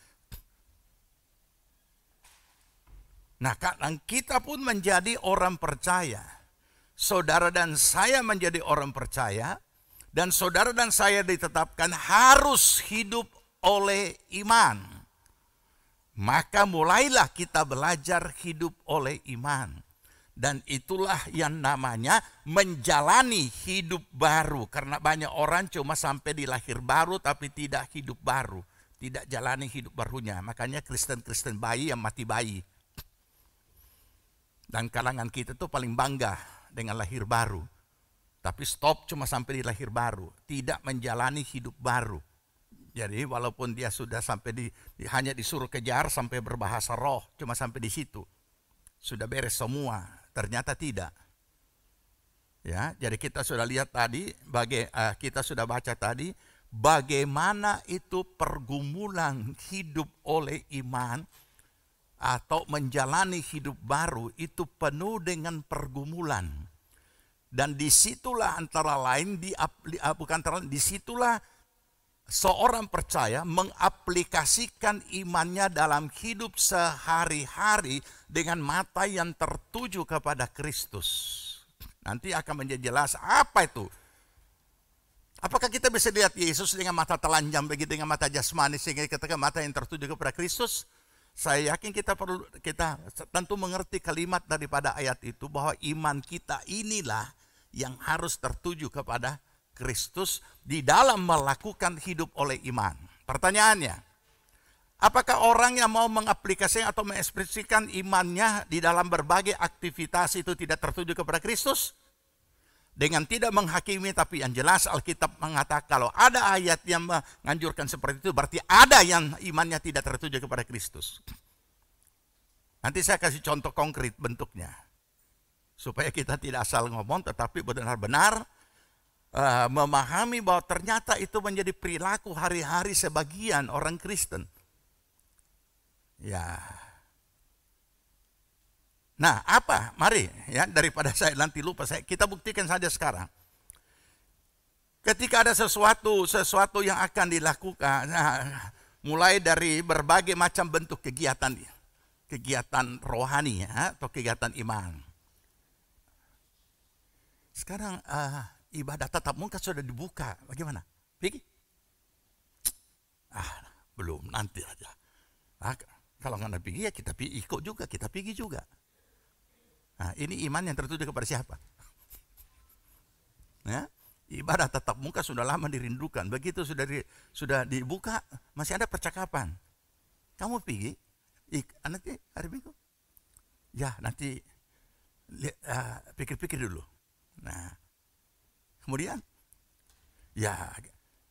Nah, karena kita pun menjadi orang percaya. Saudara dan saya menjadi orang percaya, dan saudara dan saya ditetapkan harus hidup oleh iman. Maka mulailah kita belajar hidup oleh iman. Dan itulah yang namanya menjalani hidup baru. Karena banyak orang cuma sampai di lahir baru tapi tidak hidup baru. Tidak jalani hidup barunya. Makanya Kristen-Kristen bayi yang mati bayi. Dan kalangan kita tuh paling bangga dengan lahir baru. Tapi stop cuma sampai di lahir baru. Tidak menjalani hidup baru. Jadi walaupun dia sudah sampai hanya disuruh kejar sampai berbahasa roh. Cuma sampai di situ. Sudah beres semua. Ternyata tidak. Ya, jadi kita sudah lihat tadi, kita sudah baca tadi, bagaimana itu pergumulan hidup oleh iman atau menjalani hidup baru itu penuh dengan pergumulan. Dan disitulah antara lain, disitulah seorang percaya mengaplikasikan imannya dalam hidup sehari-hari dengan mata yang tertuju kepada Kristus. Nanti akan menjadi jelas apa itu. Apakah kita bisa lihat Yesus dengan mata telanjang begitu, dengan mata jasmani sehingga kita mata yang tertuju kepada Kristus? Saya yakin kita tentu mengerti kalimat daripada ayat itu bahwa iman kita inilah yang harus tertuju kepada Kristus di dalam melakukan hidup oleh iman. Pertanyaannya, apakah orang yang mau mengaplikasikan atau mengekspresikan imannya di dalam berbagai aktivitas itu tidak tertuju kepada Kristus? Dengan tidak menghakimi, tapi yang jelas Alkitab mengatakan kalau ada ayat yang menganjurkan seperti itu, berarti ada yang imannya tidak tertuju kepada Kristus. Nanti saya kasih contoh konkret bentuknya. Supaya kita tidak asal ngomong, tetapi benar-benar memahami bahwa ternyata itu menjadi perilaku hari-hari sebagian orang Kristen. Ya. Nah, apa? Mari ya, daripada saya nanti lupa, kita buktikan saja sekarang. Ketika ada sesuatu yang akan dilakukan, mulai dari berbagai macam bentuk kegiatan rohani ya, atau kegiatan iman. Sekarang ibadah tatap muka sudah dibuka, bagaimana? Pergi? Belum, nanti aja. Kalau nggak pergi ya kita ikut juga, kita pergi juga. Nah, ini iman yang tertuju kepada siapa? Ya, ibadah tatap muka sudah lama dirindukan. Begitu sudah dibuka, masih ada percakapan. Kamu pergi? Nanti hari Minggu? Ya, nanti pikir-pikir dulu. Nah, kemudian, ya,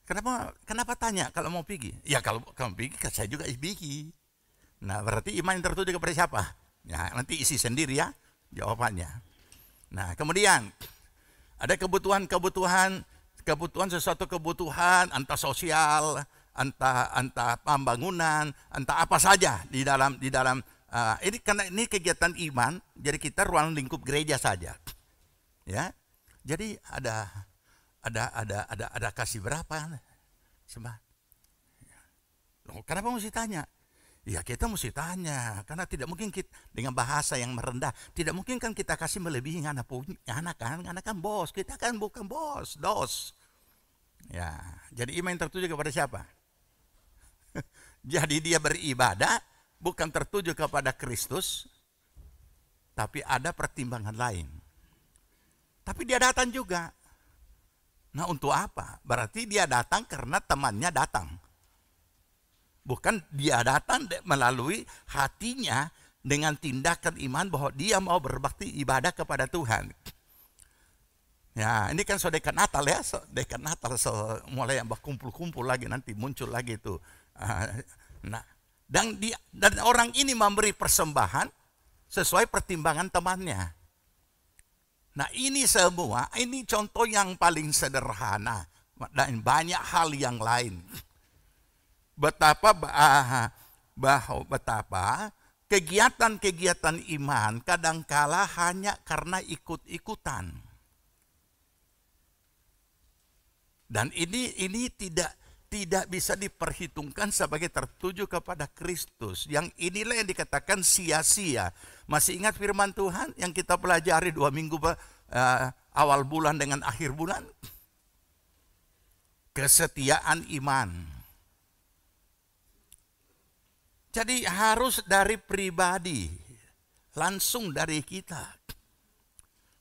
kenapa tanya kalau mau pergi? Ya kalau kamu pergi, saya juga pergi. Nah, berarti iman yang tertuju kepada siapa? Ya, nanti isi sendiri ya jawabannya. Nah, kemudian ada kebutuhan sesuatu kebutuhan, entah sosial, entah pembangunan, entah apa saja di dalam ini, karena ini kegiatan iman, jadi kita ruang lingkup gereja saja, ya. Jadi ada kasih berapa, Sembah? Loh, kenapa mesti tanya? Ya kita mesti tanya, karena tidak mungkin kita, dengan bahasa yang merendah, tidak mungkin kan kita kasih melebihi anak kan bos, kita kan bukan bos, dos. Ya, jadi iman tertuju kepada siapa? Jadi dia beribadah bukan tertuju kepada Kristus, tapi ada pertimbangan lain. Tapi dia datang juga. Nah, untuk apa? Berarti dia datang karena temannya datang. Bukan dia datang melalui hatinya dengan tindakan iman bahwa dia mau berbakti ibadah kepada Tuhan. Ya, ini kan dekat Natal ya, dekat Natal mulai berkumpul-kumpul lagi, nanti muncul lagi itu. Nah, dan orang ini memberi persembahan sesuai pertimbangan temannya. Nah, ini semua, ini contoh yang paling sederhana dan banyak hal yang lain. Betapa kegiatan-kegiatan iman kadangkala hanya karena ikut-ikutan. Dan ini tidak bisa diperhitungkan sebagai tertuju kepada Kristus. Yang inilah yang dikatakan sia-sia. Masih ingat firman Tuhan yang kita pelajari 2 minggu awal bulan dengan akhir bulan? Kesetiaan iman. Jadi harus dari pribadi, langsung dari kita.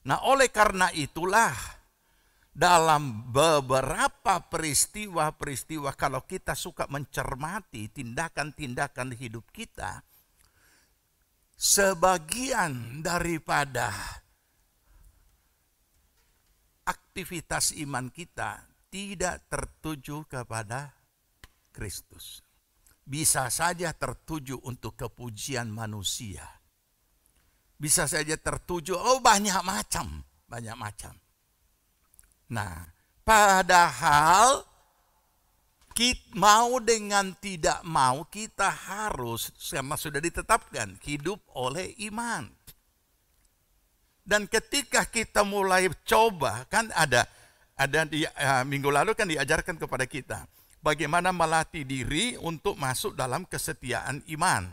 Nah, oleh karena itulah dalam beberapa peristiwa-peristiwa, kalau kita suka mencermati tindakan-tindakan hidup kita, sebagian daripada aktivitas iman kita tidak tertuju kepada Kristus. Bisa saja tertuju untuk kepujian manusia. Bisa saja tertuju, banyak macam. Nah, padahal mau dengan tidak mau kita harus, sama sudah ditetapkan, hidup oleh iman. Dan ketika kita mulai coba, kan ada di minggu lalu kan diajarkan kepada kita bagaimana melatih diri untuk masuk dalam kesetiaan iman.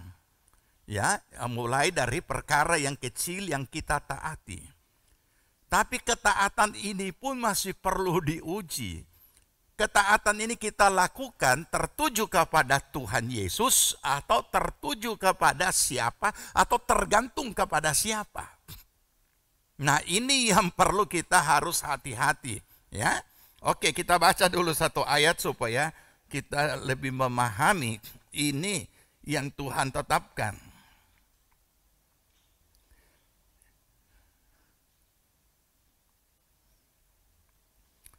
Ya, mulai dari perkara yang kecil yang kita taati. Tapi ketaatan ini pun masih perlu diuji. Ketaatan ini kita lakukan tertuju kepada Tuhan Yesus atau tertuju kepada siapa atau tergantung kepada siapa. Nah, ini yang perlu kita harus hati-hati, ya. Oke, kita baca dulu satu ayat supaya kita lebih memahami ini yang Tuhan tetapkan.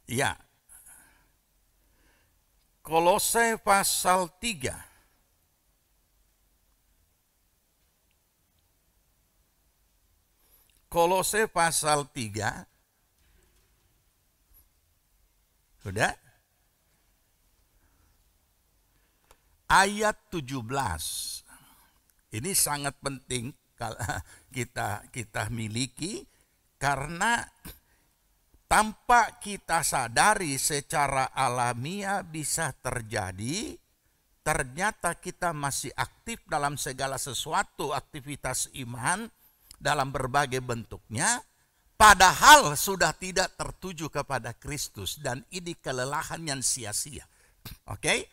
Ya. Kolose pasal 3. Kolose pasal 3. Sudah? Ayat 17. Ini sangat penting kalau kita miliki, karena tanpa kita sadari secara alamiah bisa terjadi, ternyata kita masih aktif dalam segala sesuatu aktivitas iman dalam berbagai bentuknya, padahal sudah tidak tertuju kepada Kristus, dan ini kelelahan yang sia-sia. Oke?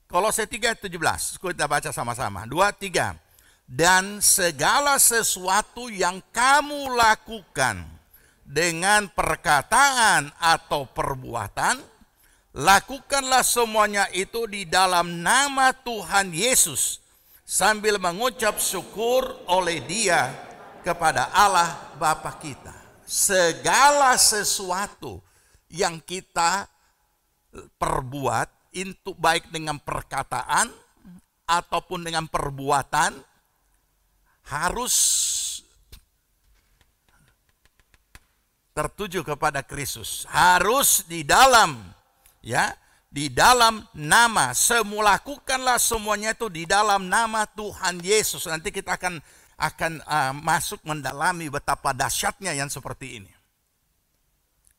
Kolose 3:17. Kita baca sama-sama. 2, 3. Dan segala sesuatu yang kamu lakukan dengan perkataan atau perbuatan, lakukanlah semuanya itu di dalam nama Tuhan Yesus, sambil mengucap syukur oleh Dia kepada Allah Bapa kita. Segala sesuatu yang kita perbuat, itu baik dengan perkataan ataupun dengan perbuatan, harus tertuju kepada Kristus. Harus di dalam, ya, di dalam nama. Semulakukanlah semuanya itu di dalam nama Tuhan Yesus. Nanti kita akan masuk mendalami betapa dahsyatnya yang seperti ini.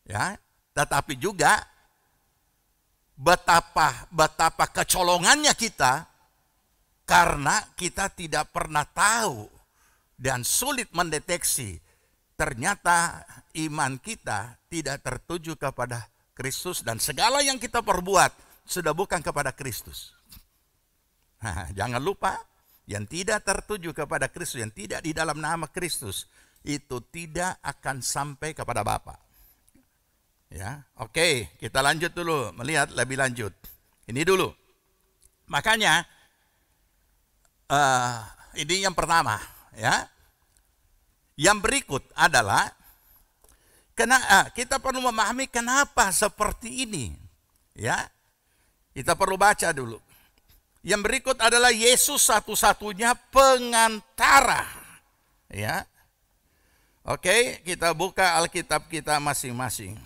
Ya, tetapi juga betapa kecolongannya kita karena kita tidak pernah tahu dan sulit mendeteksi ternyata iman kita tidak tertuju kepada Kristus dan segala yang kita perbuat sudah bukan kepada Kristus. Nah, jangan lupa, yang tidak tertuju kepada Kristus, yang tidak di dalam nama Kristus, itu tidak akan sampai kepada Bapa. Ya, oke, kita lanjut dulu, melihat lebih lanjut. Ini dulu. Makanya, ini yang pertama, ya. Yang berikut adalah, kita perlu memahami kenapa seperti ini. Ya, kita perlu baca dulu. Yang berikut adalah Yesus satu-satunya pengantara. Ya. Oke, kita buka Alkitab kita masing-masing.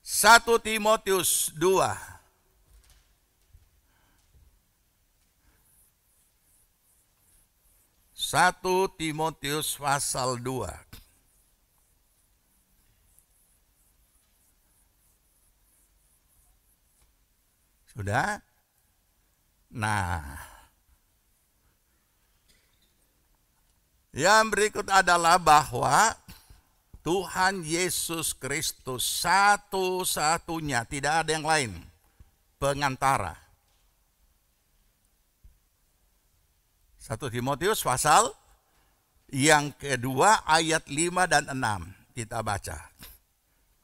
1 Timotius 2. 1 Timotius pasal 2. Sudah? Nah, yang berikut adalah bahwa Tuhan Yesus Kristus satu-satunya, tidak ada yang lain, pengantara. 1 Timotius pasal yang kedua ayat 5 dan 6. Kita baca.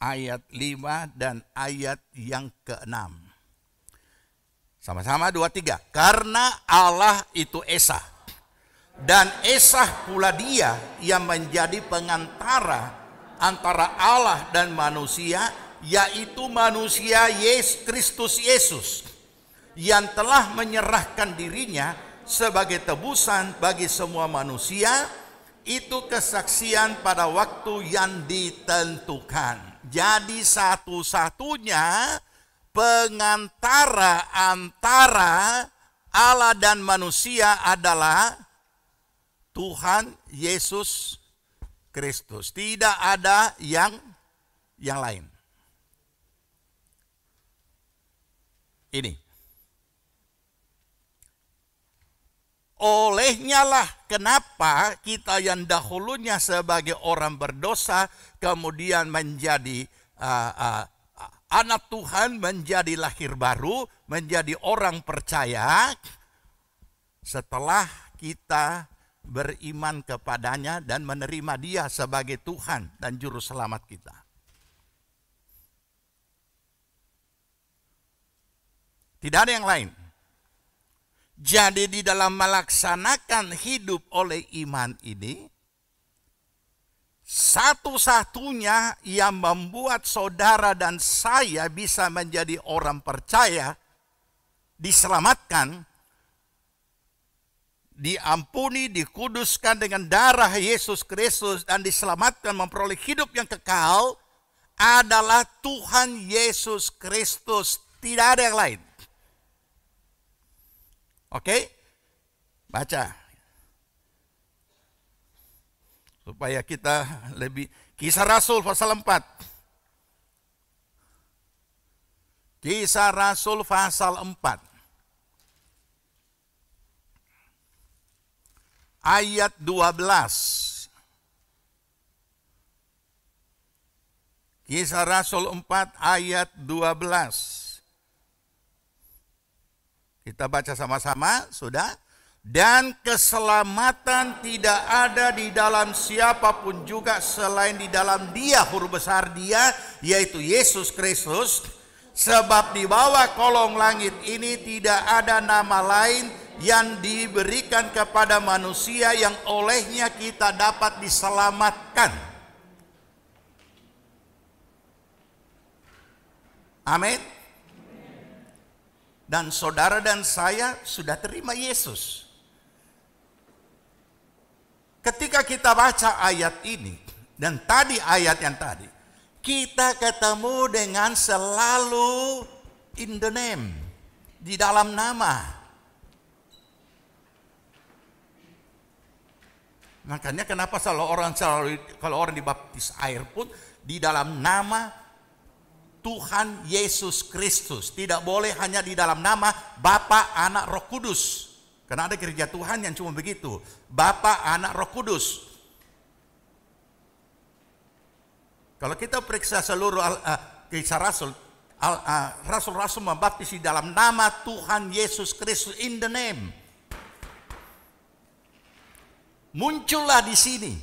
Ayat 5 dan ayat yang ke-6. Sama-sama 2, 3. Karena Allah itu Esa. Dan Esa pula dia yang menjadi pengantara antara Allah dan manusia, yaitu manusia Kristus Yesus, yang telah menyerahkan dirinya sebagai tebusan bagi semua manusia. Itu kesaksian pada waktu yang ditentukan. Jadi satu-satunya pengantara antara Allah dan manusia adalah Tuhan Yesus Kristus. Tidak ada yang lain. Ini. Olehnya lah kenapa kita yang dahulunya sebagai orang berdosa kemudian menjadi anak Tuhan, menjadi lahir baru, menjadi orang percaya setelah kita beriman kepadanya dan menerima dia sebagai Tuhan dan Juru Selamat kita. Tidak ada yang lain. Jadi di dalam melaksanakan hidup oleh iman ini, satu-satunya yang membuat saudara dan saya bisa menjadi orang percaya, diselamatkan, diampuni, dikuduskan dengan darah Yesus Kristus, dan diselamatkan memperoleh hidup yang kekal, adalah Tuhan Yesus Kristus. Tidak ada yang lain. Oke? Baca. Supaya kita lebih. Kisah Rasul pasal 4. Kisah Rasul pasal 4. Ayat 12. Kisah Rasul 4 ayat 12. Kita baca sama-sama, sudah? Dan keselamatan tidak ada di dalam siapapun juga selain di dalam Dia, huruf besar Dia, yaitu Yesus Kristus. Sebab di bawah kolong langit ini tidak ada nama lain yang diberikan kepada manusia yang olehnya kita dapat diselamatkan. Amin. Dan saudara dan saya sudah terima Yesus. ketika kita baca ayat ini dan tadi ayat yang tadi, kita ketemu dengan selalu in the name, di dalam nama. Makanya kenapa kalau orang dibaptis air pun di dalam nama Tuhan Yesus Kristus. Tidak boleh hanya di dalam nama Bapa, Anak, Roh Kudus. Karena ada gereja Tuhan yang cuma begitu. Bapa, Anak, Roh Kudus. Kalau kita periksa seluruh kisah Rasul, Rasul-Rasul membaptis di dalam nama Tuhan Yesus Kristus, in the name. Muncullah di sini.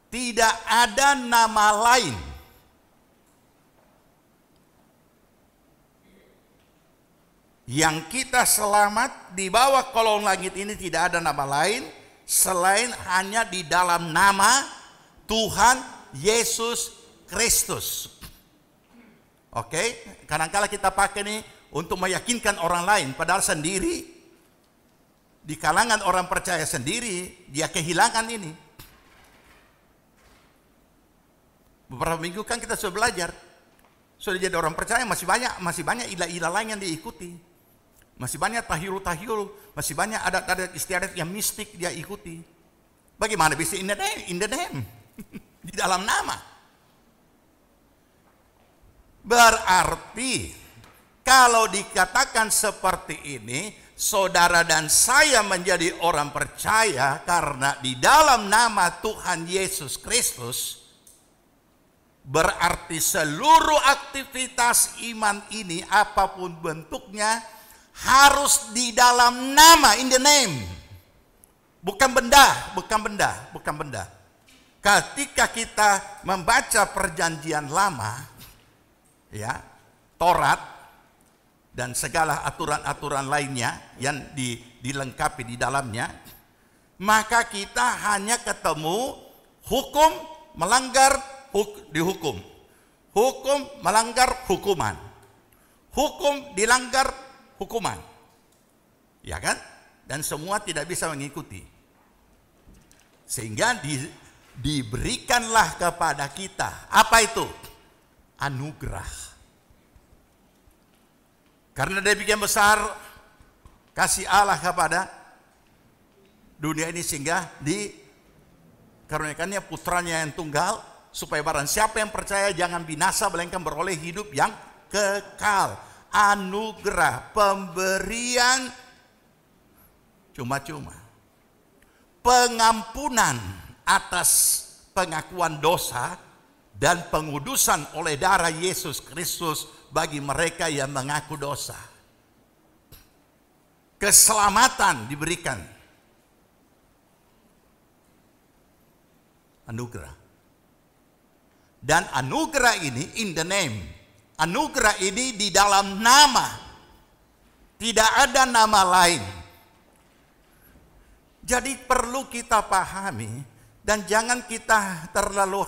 Tidak ada nama lain. Yang kita selamat di bawah kolong langit ini, tidak ada nama lain selain hanya di dalam nama Tuhan Yesus Kristus. Oke, kadang-kala kita pakai ini untuk meyakinkan orang lain, padahal sendiri di kalangan orang percaya sendiri dia kehilangan ini. Beberapa minggu kan kita sudah belajar, sudah jadi orang percaya masih banyak ilah-ilah lain yang diikuti. Masih banyak tahyul, masih banyak adat-adat istiadat yang mistik dia ikuti. Bagaimana bisa in the name? Di dalam nama. Berarti kalau dikatakan seperti ini, saudara dan saya menjadi orang percaya karena di dalam nama Tuhan Yesus Kristus, berarti seluruh aktivitas iman ini apapun bentuknya harus di dalam nama, in the name. Bukan benda. Ketika kita membaca perjanjian lama, ya, Taurat dan segala aturan-aturan lainnya yang dilengkapi di dalamnya, maka kita hanya ketemu hukum melanggar dihukum, hukum melanggar hukuman, hukum dilanggar hukuman, ya kan? Dan semua tidak bisa mengikuti, sehingga diberikanlah kepada kita apa itu? Anugerah. Karena demikian besar kasih Allah kepada dunia ini, sehingga dikaruniakannya putranya yang tunggal, supaya barang siapa yang percaya jangan binasa melainkan beroleh hidup yang kekal. Anugerah, pemberian cuma-cuma, pengampunan atas pengakuan dosa dan pengudusan oleh darah Yesus Kristus bagi mereka yang mengaku dosa. Keselamatan diberikan. Anugerah. Dan anugerah ini in the name. Anugerah ini di dalam nama. Tidak ada nama lain. Jadi perlu kita pahami dan jangan kita terlalu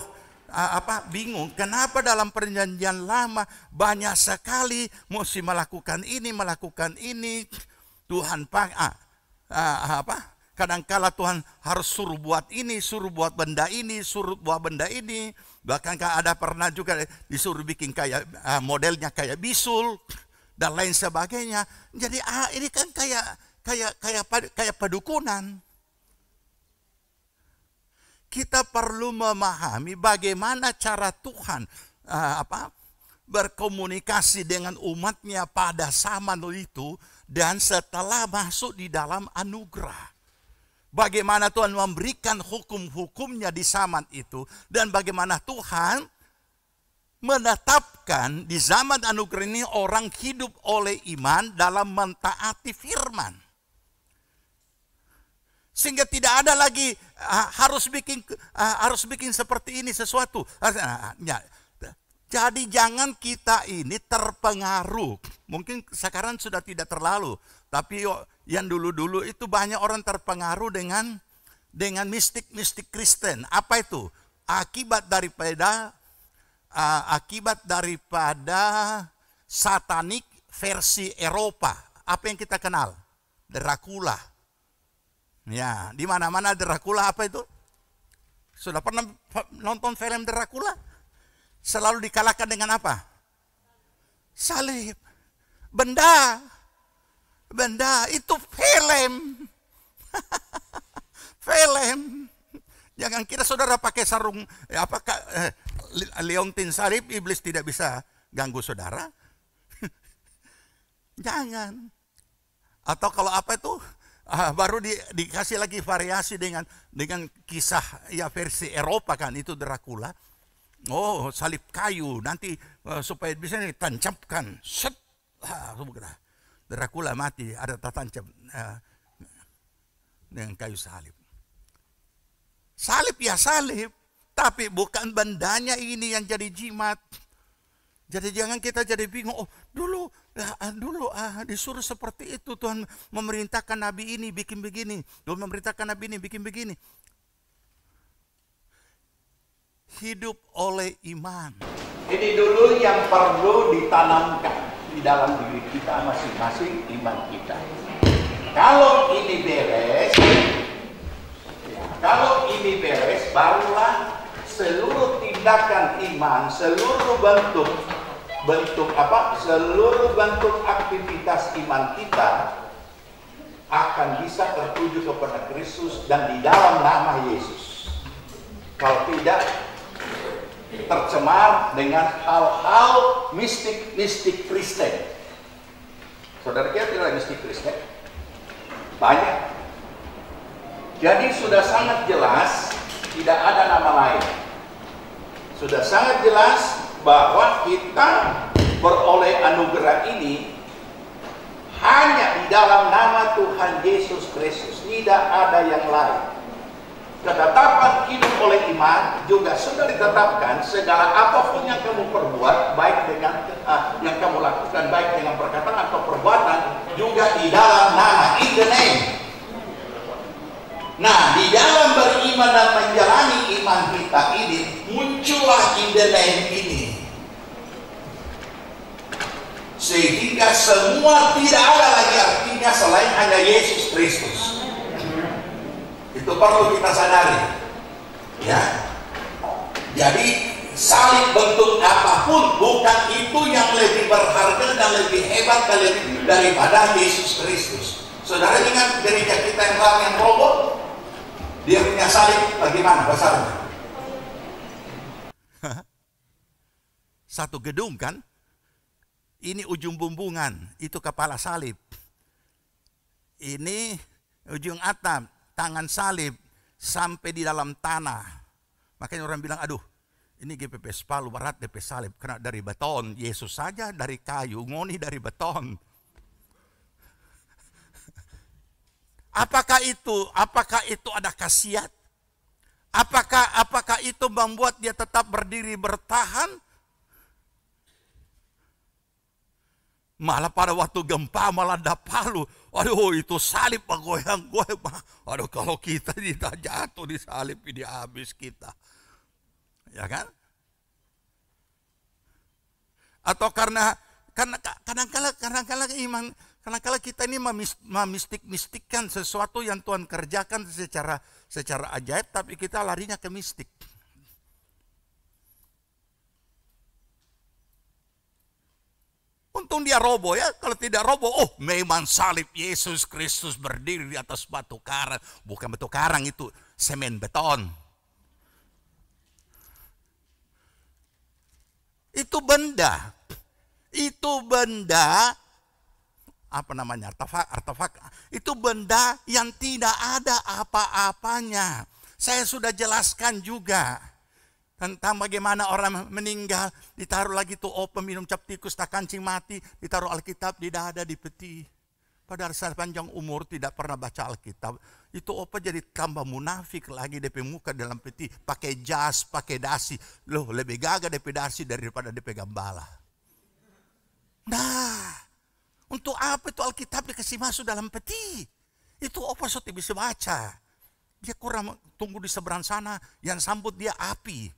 bingung. Kenapa dalam perjanjian lama banyak sekali mesti melakukan ini. Tuhan kadangkala Tuhan harus suruh buat ini, suruh buat benda ini, suruh buat benda ini. Bahkan ada pernah juga disuruh bikin kayak modelnya kayak bisul dan lain sebagainya. Jadi ini kan kayak pedukunan. Kita perlu memahami bagaimana cara Tuhan berkomunikasi dengan umatnya pada zaman itu dan setelah masuk di dalam anugerah. Bagaimana Tuhan memberikan hukum-hukumnya di zaman itu dan bagaimana Tuhan menetapkan di zaman anugerah ini orang hidup oleh iman dalam mentaati firman. Sehingga tidak ada lagi harus bikin seperti ini sesuatu. Jadi jangan kita ini terpengaruh. Mungkin sekarang sudah tidak terlalu, tapi yang dulu-dulu itu banyak orang terpengaruh dengan mistik Kristen. Apa itu? Akibat daripada satanik versi Eropa. Apa yang kita kenal? Dracula, Ya, di mana-mana Dracula apa itu? Sudah pernah nonton film Dracula? Selalu dikalahkan dengan apa? Salib. Benda itu film. Film. Jangan kira saudara pakai sarung liontin salib, iblis tidak bisa ganggu saudara. Jangan. Atau kalau apa itu baru dikasih lagi variasi dengan kisah ya versi Eropa kan, itu Dracula. Oh, salib kayu nanti supaya bisa ditancapkan. Set. Dracula mati ada tertancap dengan kayu salib. Salib ya salib, tapi bukan bendanya ini yang jadi jimat. Jadi jangan kita jadi bingung, oh dulu disuruh seperti itu, Tuhan memerintahkan nabi ini bikin begini, Tuhan memerintahkan nabi ini bikin begini. Hidup oleh iman. Ini dulu yang perlu ditanamkan di dalam diri kita masing-masing, iman kita. Kalau ini beres, barulah seluruh tindakan iman, seluruh bentuk aktivitas iman kita akan bisa tertuju kepada Kristus dan di dalam nama Yesus. Kalau tidak, tercemar dengan hal-hal mistik Kristen. Saudara kira tidak mistik Kristen? Banyak. Jadi sudah sangat jelas tidak ada nama lain. Sudah sangat jelas bahwa kita beroleh anugerah ini hanya di dalam nama Tuhan Yesus Kristus, tidak ada yang lain. Ketetapan hidup oleh iman juga sudah ditetapkan, segala apapun yang kamu perbuat, baik dengan yang kamu lakukan, baik dengan perkataan atau perbuatan, juga di dalam nama, in the name. Nah, di dalam beriman dan menjalani iman kita ini, muncullah in the name ini. Sehingga semua tidak ada lagi artinya selain hanya Yesus Kristus. Itu perlu kita sadari. Ya. Jadi salib bentuk apapun bukan itu yang lebih berharga dan lebih hebat daripada Yesus Kristus. Saudara ingat gereja kita yang lama yang roboh? Dia punya salib bagaimana besarnya? Satu gedung kan? Ini ujung bumbungan, itu kepala salib. Ini ujung atap, tangan salib sampai di dalam tanah. Makanya orang bilang, aduh, ini GPP Palu berat DP salib kena dari beton. Yesus saja dari kayu, ngoni dari beton. Apakah itu ada khasiat? Apakah itu membuat dia tetap berdiri bertahan? Malah pada waktu gempa melanda Palu, aduh itu salib goyang-goyang. Aduh kalau kita tidak jatuh di salib ini habis kita. Ya kan? Atau karena kadang-kala iman, kadang-kala kita ini memistik-mistikkan sesuatu yang Tuhan kerjakan secara ajaib, tapi kita larinya ke mistik. Untung dia roboh ya, kalau tidak roboh, oh memang salib Yesus Kristus berdiri di atas batu karang. Bukan batu karang, itu semen beton. Itu benda, apa namanya, artefak. Itu benda yang tidak ada apa-apanya. Saya sudah jelaskan juga tentang bagaimana orang meninggal, ditaruh lagi tuh minum cap tikus, tak kancing mati, ditaruh Alkitab di dada, di peti. Padahal sepanjang umur tidak pernah baca Alkitab. Itu jadi tambah munafik lagi DP muka dalam peti, pakai jas, pakai dasi. Loh, lebih gagah DP dasi daripada DP gembala. Nah, untuk apa itu Alkitab dikasih masuk dalam peti? Itu so bisa baca. Dia kurang tunggu di seberang sana, yang sambut dia api.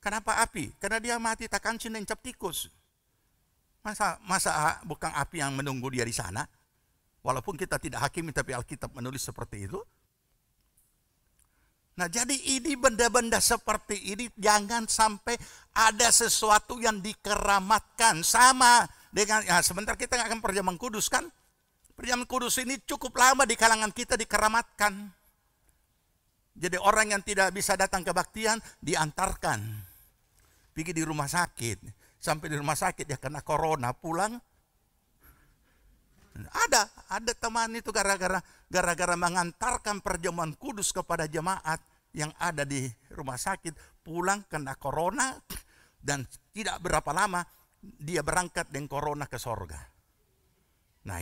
Kenapa api? Karena dia mati tak kancing dan cap tikus. Masa bukan api yang menunggu dia di sana? Walaupun kita tidak hakimi, tapi Alkitab menulis seperti itu. Nah, jadi ini benda-benda seperti ini jangan sampai ada sesuatu yang dikeramatkan. Sama dengan, ya sebentar kita akan perjamuan kudus kan. Perjamuan kudus ini cukup lama di kalangan kita dikeramatkan. Jadi orang yang tidak bisa datang kebaktian diantarkan. Pergi di rumah sakit. Sampai di rumah sakit dia kena corona, pulang. Ada teman itu gara-gara mengantarkan perjamuan kudus kepada jemaat yang ada di rumah sakit, pulang kena corona, dan tidak berapa lama dia berangkat dengan corona ke sorga. Nah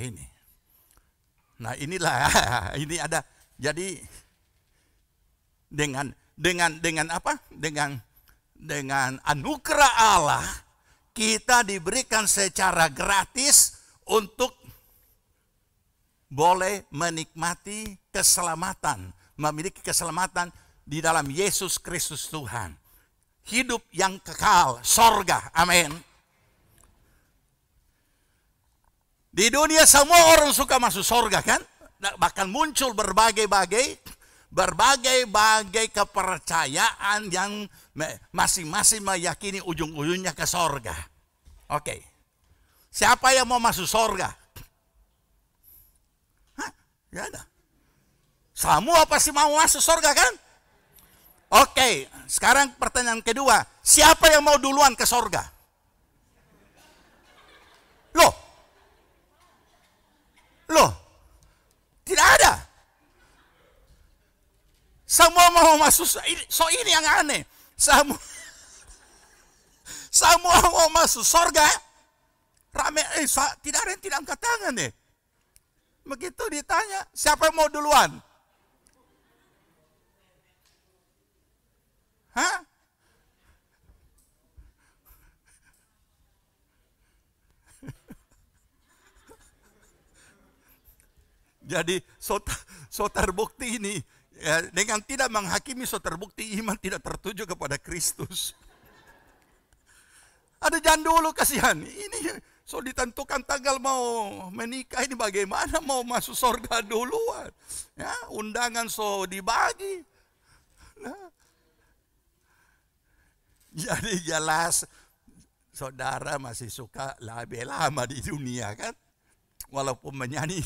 inilah ini ada. Jadi dengan apa? Dengan anugerah Allah kita diberikan secara gratis untuk boleh menikmati keselamatan, memiliki keselamatan di dalam Yesus Kristus Tuhan. Hidup yang kekal, sorga, amin. Di dunia semua orang suka masuk sorga kan? Bahkan muncul berbagai-bagai kepercayaan yang masing-masing meyakini ujung-ujungnya ke sorga. Oke. Siapa yang mau masuk sorga? Ya ada. Semua pasti mau masuk surga kan? Oke, sekarang pertanyaan kedua. Siapa yang mau duluan ke surga? Loh, tidak ada. Semua mau masuk, ini yang aneh. Semua mau masuk surga. Rame, tidak ada yang tidak angkat tangan deh. Begitu ditanya, siapa yang mau duluan? Hah? Jadi so terbukti ini ya, dengan tidak menghakimi so terbukti iman tidak tertuju kepada Kristus. Ada jangan dulu kasihan. Ini so ditentukan tanggal mau menikah ini bagaimana mau masuk surga duluan. Ya, undangan so dibagi. Nah, jadi jelas saudara masih suka lebih lama di dunia kan. Walaupun menyanyi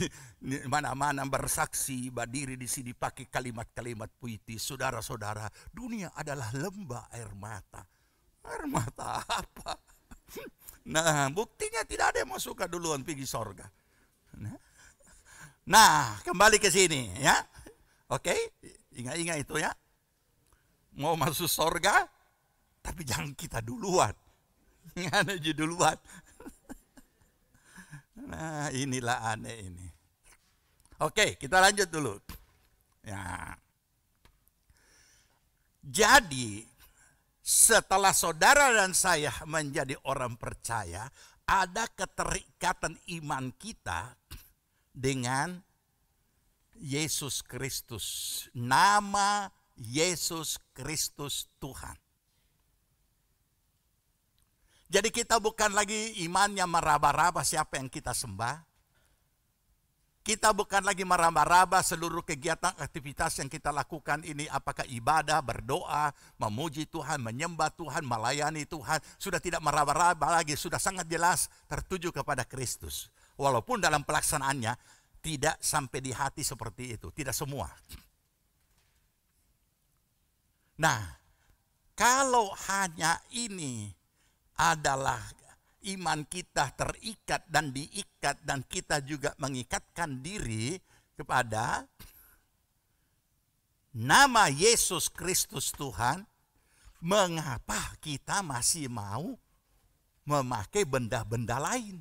mana-mana bersaksi berdiri di sini pakai kalimat-kalimat puitis. Saudara-saudara, dunia adalah lembah air mata. Air mata apa? Nah, buktinya tidak ada yang mau suka duluan pergi sorga. Nah, kembali ke sini ya. Oke, ingat-ingat itu ya. Mau masuk sorga, tapi jangan kita duluan. Jangan aja duluan. Nah, inilah aneh ini. Oke, kita lanjut dulu. Ya. Jadi, setelah saudara dan saya menjadi orang percaya, ada keterikatan iman kita dengan Yesus Kristus. Nama Yesus Kristus Tuhan. Jadi kita bukan lagi imannya meraba-raba siapa yang kita sembah. Kita bukan lagi meraba-raba seluruh kegiatan aktivitas yang kita lakukan ini. Apakah ibadah, berdoa, memuji Tuhan, menyembah Tuhan, melayani Tuhan. Sudah tidak meraba-raba lagi, sudah sangat jelas tertuju kepada Kristus. Walaupun dalam pelaksanaannya tidak sampai di hati seperti itu. Tidak semua. Nah, kalau hanya ini adalah iman kita terikat dan diikat dan kita juga mengikatkan diri kepada nama Yesus Kristus Tuhan, mengapa kita masih mau memakai benda-benda lain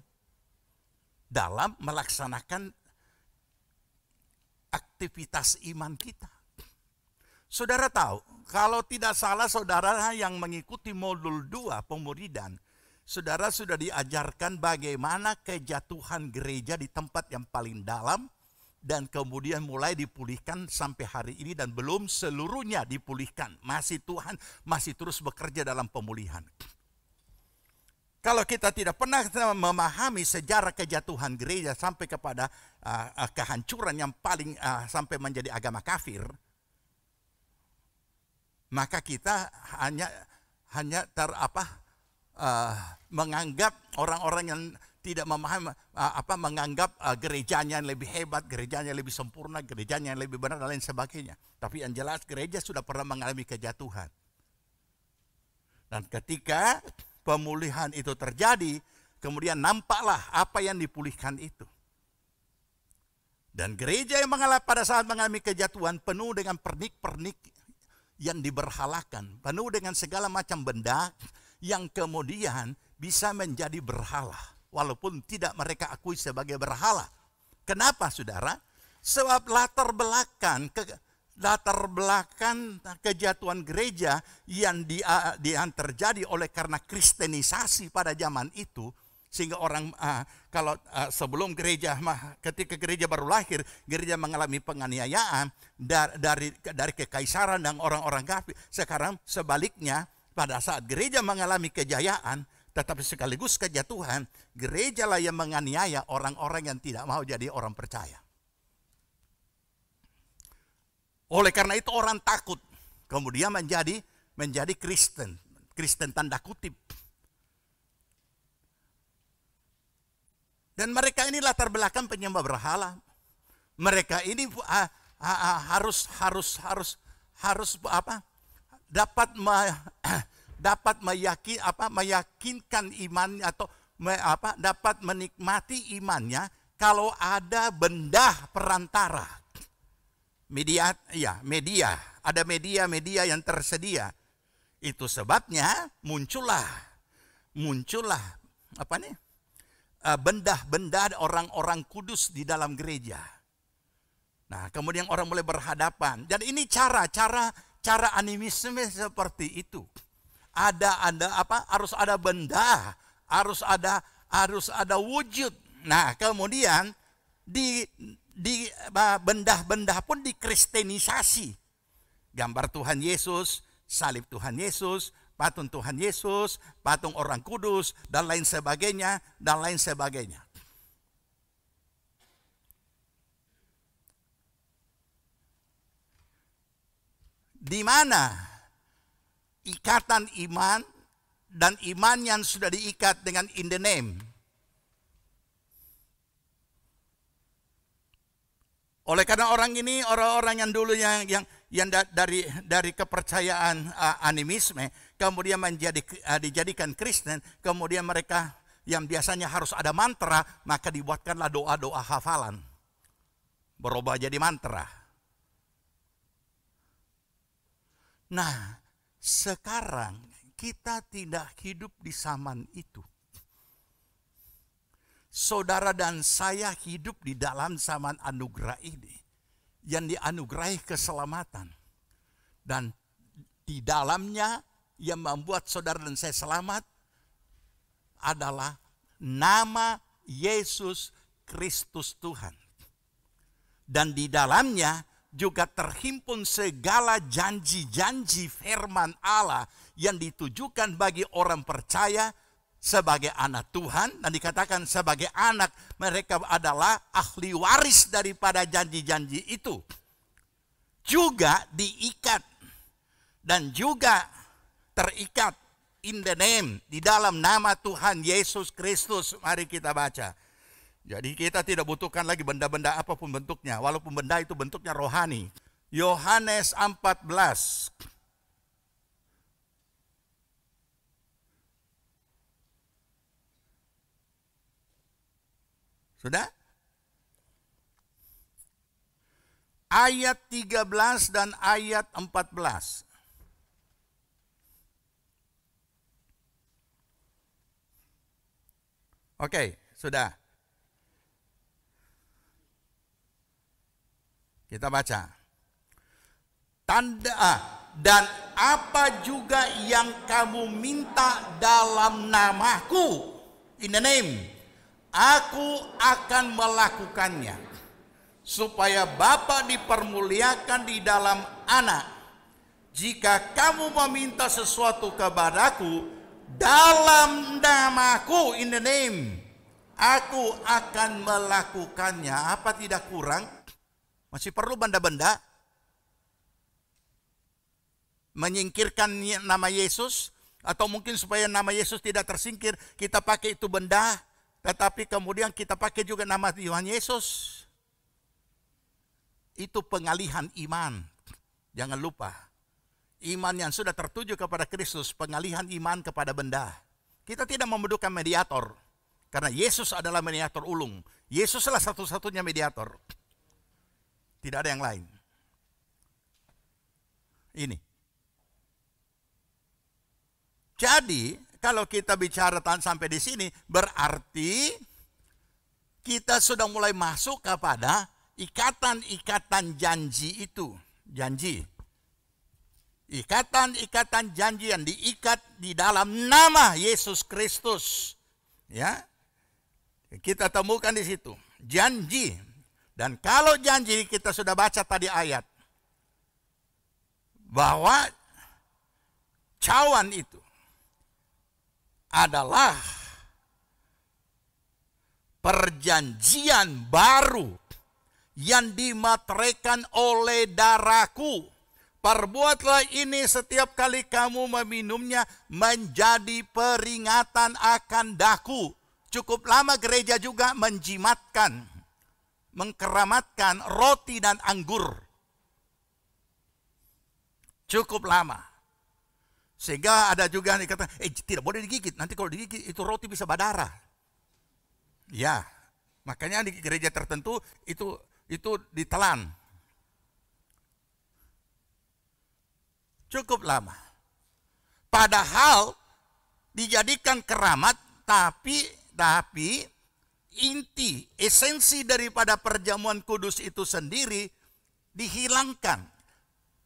dalam melaksanakan aktivitas iman kita? Saudara tahu, kalau tidak salah saudara yang mengikuti modul 2 pemuridan, saudara sudah diajarkan bagaimana kejatuhan gereja di tempat yang paling dalam dan kemudian mulai dipulihkan sampai hari ini dan belum seluruhnya dipulihkan. Masih Tuhan masih terus bekerja dalam pemulihan. Kalau kita tidak pernah memahami sejarah kejatuhan gereja sampai kepada kehancuran yang paling sampai menjadi agama kafir, maka kita hanya menganggap orang-orang yang tidak memahami menganggap gerejanya yang lebih hebat, gerejanya yang lebih sempurna, gerejanya yang lebih benar dan lain sebagainya. Tapi yang jelas gereja sudah pernah mengalami kejatuhan. Dan ketika pemulihan itu terjadi, kemudian nampaklah apa yang dipulihkan itu. Dan gereja yang pada saat mengalami kejatuhan penuh dengan pernik-pernik yang diberhalakan, penuh dengan segala macam benda yang kemudian bisa menjadi berhala, walaupun tidak mereka akui sebagai berhala. Kenapa, saudara? Sebab latar belakang kejatuhan gereja yang terjadi oleh karena kristenisasi pada zaman itu, sehingga orang sebelum gereja, ketika gereja baru lahir, gereja mengalami penganiayaan dari kekaisaran dan orang-orang kafir. Sekarang sebaliknya, pada saat gereja mengalami kejayaan tetapi sekaligus kejatuhan, gerejalah yang menganiaya orang-orang yang tidak mau jadi orang percaya. Oleh karena itu orang takut, kemudian menjadi Kristen tanda kutip. Dan mereka ini latar belakang penyembah berhala. Mereka ini harus dapat meyakinkan iman atau dapat menikmati imannya kalau ada benda perantara. Media, ada media yang tersedia. Itu sebabnya muncullah benda-benda orang-orang kudus di dalam gereja. Nah, kemudian orang mulai berhadapan. Dan ini cara animisme seperti itu. Harus ada benda, harus ada wujud. Nah, kemudian di benda-benda pun dikristenisasi. Gambar Tuhan Yesus, salib Tuhan Yesus, patung Tuhan Yesus, patung orang kudus, dan lain sebagainya, Di mana ikatan iman dan iman yang sudah diikat dengan in the name. Oleh karena orang-orang yang dulu yang dari kepercayaan animisme, kemudian dijadikan Kristen, kemudian mereka yang biasanya harus ada mantra, maka dibuatkanlah doa-doa hafalan, berubah jadi mantra. Nah, sekarang kita tidak hidup di zaman itu. Saudara dan saya hidup di dalam zaman anugerah ini, yang dianugerahi keselamatan. Dan di dalamnya yang membuat saudara dan saya selamat adalah nama Yesus Kristus Tuhan. Dan di dalamnya juga terhimpun segala janji-janji firman Allah yang ditujukan bagi orang percaya sebagai anak Tuhan, dan dikatakan sebagai anak mereka adalah ahli waris daripada janji-janji itu. Juga diikat dan juga terikat in the name, di dalam nama Tuhan Yesus Kristus. Mari kita baca. Jadi kita tidak butuhkan lagi benda-benda apapun bentuknya, walaupun benda itu bentuknya rohani. Yohanes 14. Sudah? Ayat 13 dan ayat 14. Oke, sudah. Kita baca. Dan apa juga yang kamu minta dalam namaku, in the name, aku akan melakukannya, supaya Bapa dipermuliakan di dalam Anak. Jika kamu meminta sesuatu kepadaku dalam namaku, in the name, aku akan melakukannya. Apa tidak kurang? Masih perlu benda-benda? Menyingkirkan nama Yesus, atau mungkin supaya nama Yesus tidak tersingkir, kita pakai itu benda, tetapi kemudian kita pakai juga nama Tuhan Yesus. Itu pengalihan iman. Jangan lupa, iman yang sudah tertuju kepada Kristus, pengalihan iman kepada benda. Kita tidak membutuhkan mediator, karena Yesus adalah mediator ulung. Yesuslah satu-satunya mediator. Tidak ada yang lain. Ini. Jadi, kalau kita bicara sampai di sini, berarti kita sudah mulai masuk kepada ikatan-ikatan janji itu. Janji. Ikatan-ikatan janji yang diikat di dalam nama Yesus Kristus. Ya. Kita temukan di situ. Janji. Dan kalau janji, kita sudah baca tadi ayat. Bahwa cawan itu adalah perjanjian baru yang dimateraikan oleh darahku. Perbuatlah ini setiap kali kamu meminumnya menjadi peringatan akan daku. Cukup lama gereja juga menjimatkan, mengkeramatkan roti dan anggur. Cukup lama. Sehingga ada juga yang dikatakan, tidak boleh digigit. Nanti kalau digigit itu roti bisa berdarah. Ya, makanya di gereja tertentu itu ditelan. Cukup lama. Padahal dijadikan keramat, tapi inti, esensi daripada perjamuan kudus itu sendiri dihilangkan.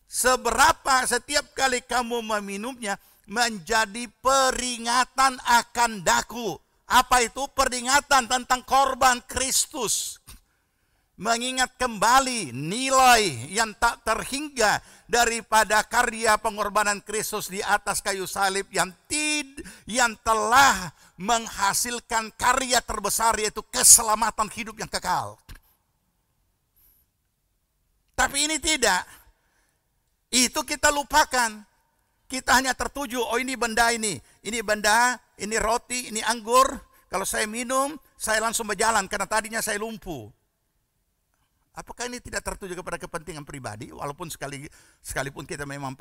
Setiap kali kamu meminumnya menjadi peringatan akan daku. Apa itu? Peringatan tentang korban Kristus. Mengingat kembali nilai yang tak terhingga daripada karya pengorbanan Kristus di atas kayu salib yang telah menghasilkan karya terbesar, yaitu keselamatan hidup yang kekal. Tapi ini tidak. Itu kita lupakan. Kita hanya tertuju, oh ini benda ini. Ini benda, ini roti, ini anggur. Kalau saya minum, saya langsung berjalan karena tadinya saya lumpuh. Apakah ini tidak tertuju kepada kepentingan pribadi? Walaupun sekalipun kita memang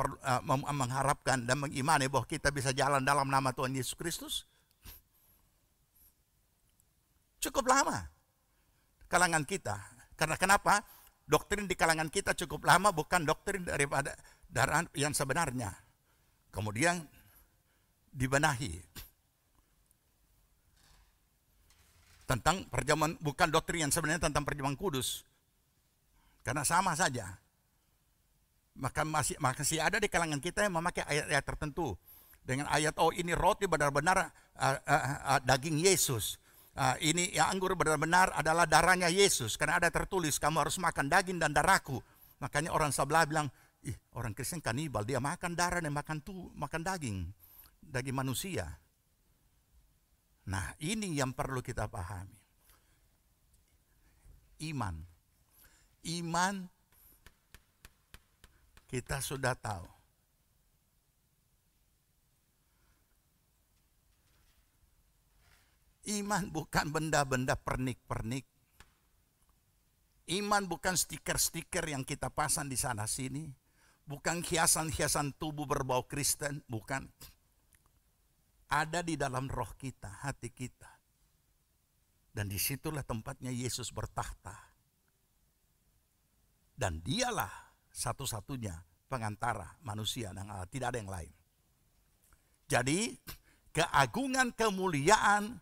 mengharapkan dan mengimani bahwa kita bisa jalan dalam nama Tuhan Yesus Kristus. Cukup lama kalangan kita. Karena kenapa? Doktrin di kalangan kita cukup lama bukan doktrin daripada darah yang sebenarnya. Kemudian dibenahi. Tentang perjamuan, bukan doktrin yang sebenarnya tentang perjamuan kudus. Karena sama saja. Maka masih ada di kalangan kita yang memakai ayat-ayat tertentu. Dengan ayat, oh ini roti benar-benar daging Yesus. Ini yang anggur benar-benar adalah darahnya Yesus. Karena ada tertulis, kamu harus makan daging dan darahku. Makanya orang sebelah bilang, orang Kristen kanibal, dia makan darah dan makan daging manusia. Nah, ini yang perlu kita pahami. Iman kita sudah tahu. Iman bukan benda-benda pernik-pernik. Iman bukan stiker-stiker yang kita pasang di sana sini. Bukan hiasan-hiasan tubuh berbau Kristen, bukan. Ada di dalam roh kita, hati kita. Dan disitulah tempatnya Yesus bertahta. Dan dialah satu-satunya pengantara manusia dan Allah. Tidak ada yang lain. Jadi keagungan, kemuliaan,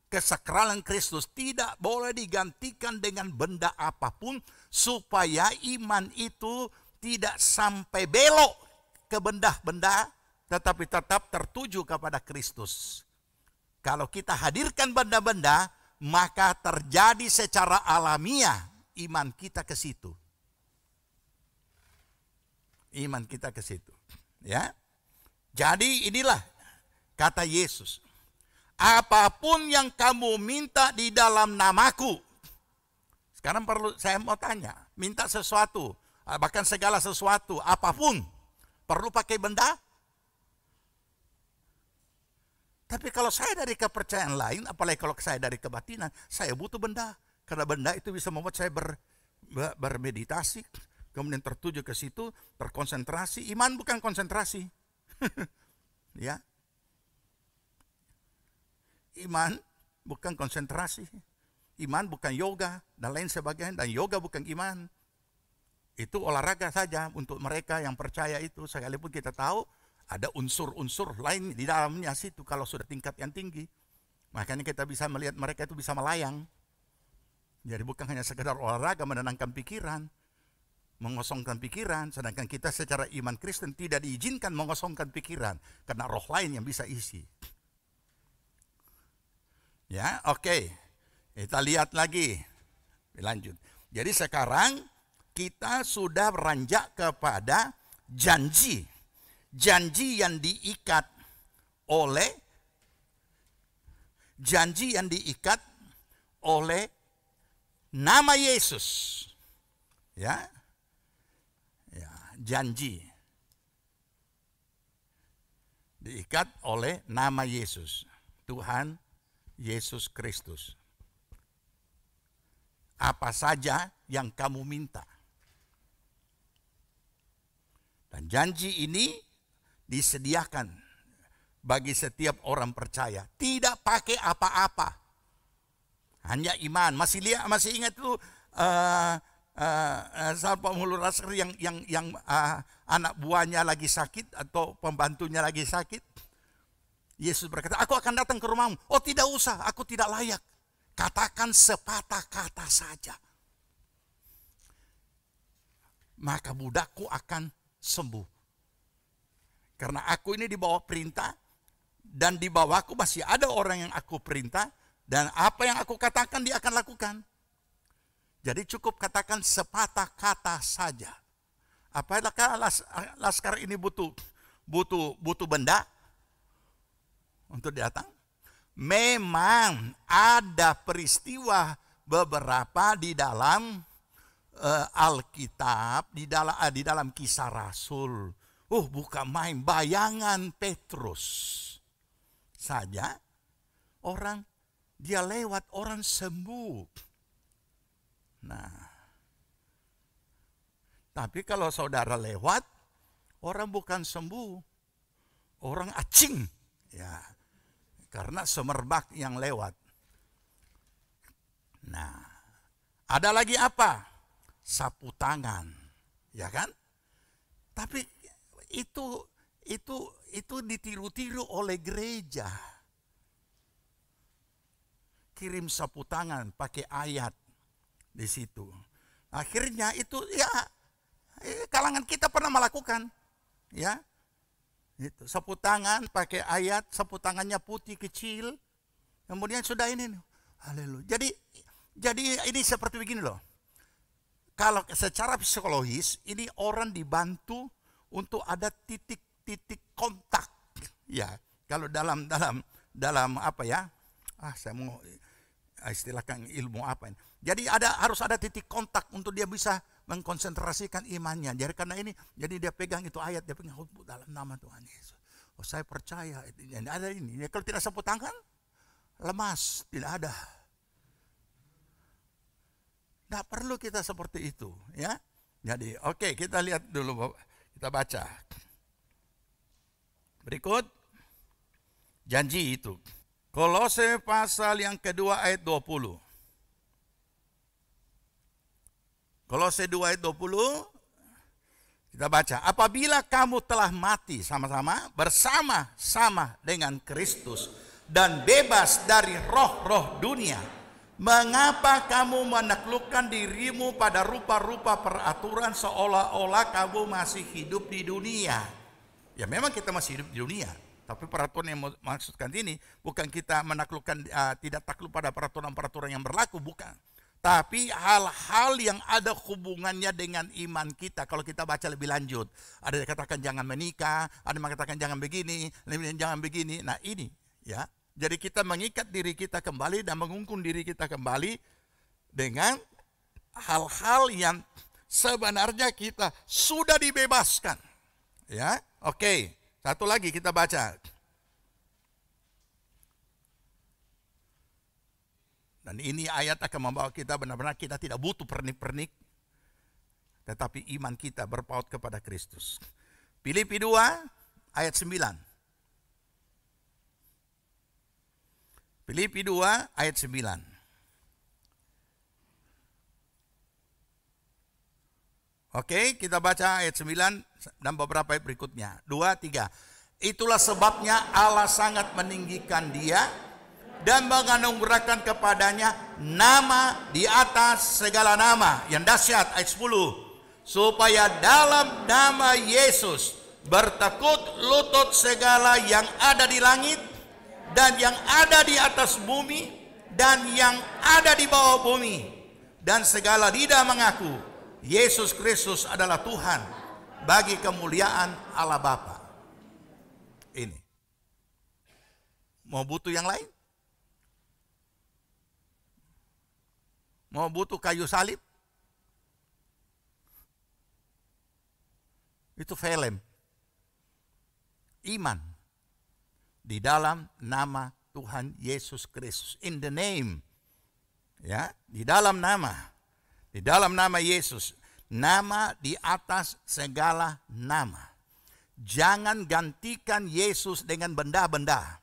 kesakralan Kristus tidak boleh digantikan dengan benda apapun, supaya iman itu tidak sampai belok ke benda-benda, tetapi tetap tertuju kepada Kristus. Kalau kita hadirkan benda-benda, maka terjadi secara alamiah iman kita ke situ. Iman kita ke situ, ya. Jadi inilah Kata Yesus, apapun yang kamu minta di dalam namaku. Sekarang saya mau tanya, minta sesuatu, bahkan segala sesuatu, apapun, perlu pakai benda? Tapi kalau saya dari kepercayaan lain, apalagi kalau saya dari kebatinan, saya butuh benda. Karena benda itu bisa membuat saya bermeditasi, kemudian tertuju ke situ, terkonsentrasi. Iman bukan konsentrasi. Ya. Iman bukan konsentrasi. Iman bukan yoga dan lain sebagainya. Dan yoga bukan iman. Itu olahraga saja untuk mereka yang percaya itu. Sekalipun kita tahu ada unsur-unsur lain di dalamnya situ kalau sudah tingkat yang tinggi. Makanya kita bisa melihat mereka itu bisa melayang. Jadi bukan hanya sekedar olahraga menenangkan pikiran, mengosongkan pikiran. Sedangkan kita secara iman Kristen tidak diizinkan mengosongkan pikiran. Karena roh lain yang bisa isi. Ya, oke. Kita lihat lagi. Lanjut. Jadi sekarang kita sudah beranjak kepada janji. Janji yang diikat oleh nama Yesus. Ya. Ya, janji diikat oleh nama Yesus, Tuhan Yesus Kristus. Apa saja yang kamu minta. Dan janji ini disediakan bagi setiap orang percaya. Tidak pakai apa-apa. Hanya iman. Masih ingat itu sahabat penghulu rasul yang anak buahnya lagi sakit atau pembantunya lagi sakit. Yesus berkata, aku akan datang ke rumahmu. Oh tidak usah, aku tidak layak. Katakan sepatah kata saja. Maka budakku akan sembuh. Karena aku ini di bawah perintah, dan di bawahku masih ada orang yang aku perintah, dan apa yang aku katakan dia akan lakukan. Jadi cukup katakan sepatah kata saja. Apakah laskar ini butuh benda untuk datang? Memang ada peristiwa beberapa di dalam Alkitab, di dalam Kisah Rasul. Bukan main, bayangan Petrus saja dia lewat, orang sembuh. Nah, tapi kalau saudara lewat, orang bukan sembuh, orang acing, ya, karena semerbak yang lewat. Nah, ada lagi apa? Sapu tangan, ya kan? Tapi itu ditiru-tiru oleh gereja. Kirim sapu tangan pakai ayat di situ. Akhirnya itu ya kalangan kita pernah melakukan, ya. Itu sapu tangan pakai ayat, sapu tangannya putih kecil. Kemudian sudah ini, haleluya. Jadi ini seperti begini loh. Kalau secara psikologis ini orang dibantu untuk ada titik-titik kontak, ya. Kalau dalam apa ya? Saya mau istilahkan ilmu apa ini. Jadi harus ada titik kontak untuk dia bisa mengkonsentrasikan imannya. Jadi karena ini, jadi dia pegang itu ayat, dia pegang dalam nama Tuhan Yesus. Saya percaya ada ini. Kalau tidak sapu tangan, lemas, tidak ada. Tidak perlu kita seperti itu, ya. Jadi oke, kita lihat dulu, kita baca. Berikut janji itu. Kolose pasal yang kedua ayat 20. Kolose 2 ayat 20. Kita baca. Apabila kamu telah mati sama-sama bersama-sama dengan Kristus dan bebas dari roh-roh dunia, mengapa kamu menaklukkan dirimu pada rupa-rupa peraturan seolah-olah kamu masih hidup di dunia? Ya memang kita masih hidup di dunia. Tapi peraturan yang maksudkan ini bukan kita menaklukkan, tidak takluk pada peraturan-peraturan yang berlaku, bukan. Tapi hal-hal yang ada hubungannya dengan iman kita. Kalau kita baca lebih lanjut. Ada yang katakan jangan menikah. Ada yang mengatakan jangan begini. Jangan begini. Nah ini ya. Jadi kita mengikat diri kita kembali dan mengungkung diri kita kembali dengan hal-hal yang sebenarnya kita sudah dibebaskan. Ya, oke. Satu lagi kita baca. Dan ini ayat akan membawa kita benar-benar kita tidak butuh pernik-pernik. Tetapi iman kita berpaut kepada Kristus. Filipi 2 ayat 9. Filipi 2 ayat 9. Oke, kita baca ayat 9 dan beberapa ayat berikutnya. 2, 3. Itulah sebabnya Allah sangat meninggikan dia dan menganugerahkan kepadanya nama di atas segala nama. Yang dahsyat ayat 10. Supaya dalam nama Yesus bertekuk lutut segala yang ada di langit dan yang ada di atas bumi dan yang ada di bawah bumi. Dan segala lidah mengaku Yesus Kristus adalah Tuhan bagi kemuliaan Allah Bapa. Ini. Mau butuh yang lain? Mau butuh kayu salib? Itu film. Iman di dalam nama Tuhan Yesus Kristus. In the name. Ya, di dalam nama. Di dalam nama Yesus. Nama di atas segala nama. Jangan gantikan Yesus dengan benda-benda.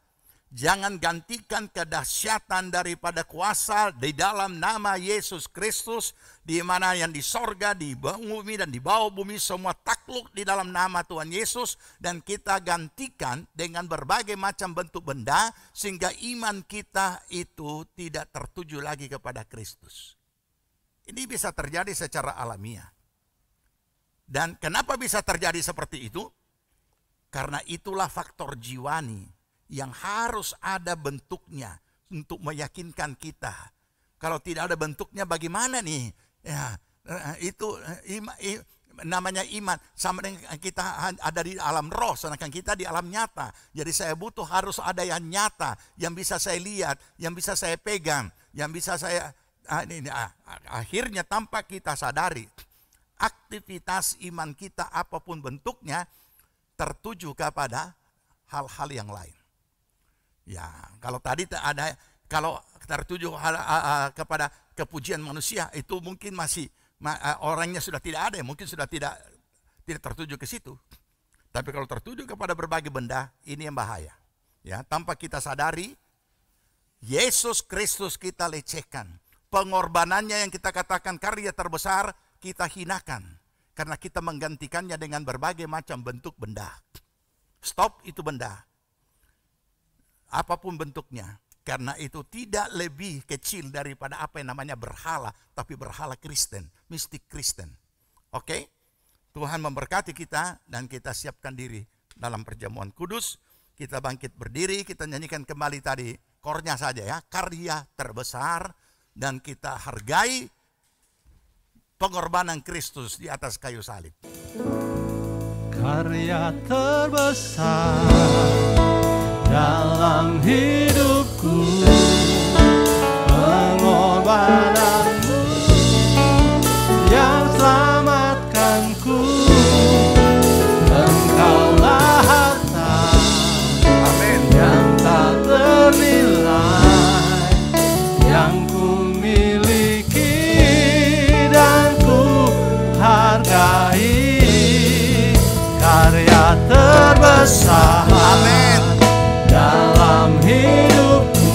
Jangan gantikan kedahsyatan daripada kuasa di dalam nama Yesus Kristus, di mana yang di sorga, di bumi dan di bawah bumi semua takluk di dalam nama Tuhan Yesus, dan kita gantikan dengan berbagai macam bentuk benda sehingga iman kita itu tidak tertuju lagi kepada Kristus. Ini bisa terjadi secara alamiah. Dan kenapa bisa terjadi seperti itu? Karena itulah faktor jiwani yang harus ada bentuknya untuk meyakinkan kita. Kalau tidak ada bentuknya bagaimana nih? Ya, itu namanya iman. Sama dengan kita ada di alam roh, sedangkan kita di alam nyata. Jadi saya butuh harus ada yang nyata, yang bisa saya lihat, yang bisa saya pegang, yang bisa saya akhirnya tanpa kita sadari aktivitas iman kita apapun bentuknya tertuju kepada hal-hal yang lain. Ya, kalau tadi ada, kalau tertuju kepada kepujian manusia, itu mungkin masih orangnya sudah tidak ada, mungkin sudah tidak tertuju ke situ. Tapi kalau tertuju kepada berbagai benda, ini yang bahaya. Ya, tanpa kita sadari, Yesus Kristus kita lecehkan. Pengorbanannya yang kita katakan karya terbesar, kita hinakan. Karena kita menggantikannya dengan berbagai macam bentuk benda. Stop itu benda. Apapun bentuknya, karena itu tidak lebih kecil daripada apa yang namanya berhala, tapi berhala Kristen, mistik Kristen. Oke? Tuhan memberkati kita dan kita siapkan diri dalam perjamuan kudus. Kita bangkit berdiri, kita nyanyikan kembali tadi kornya saja ya, karya terbesar, dan kita hargai pengorbanan Kristus di atas kayu salib. Karya terbesar dalam hidupku, pengorbananmu yang selamatkanku. Engkaulah harta yang tak ternilai, yang ku miliki dan ku hargai. Karya terbesar dalam hidupku,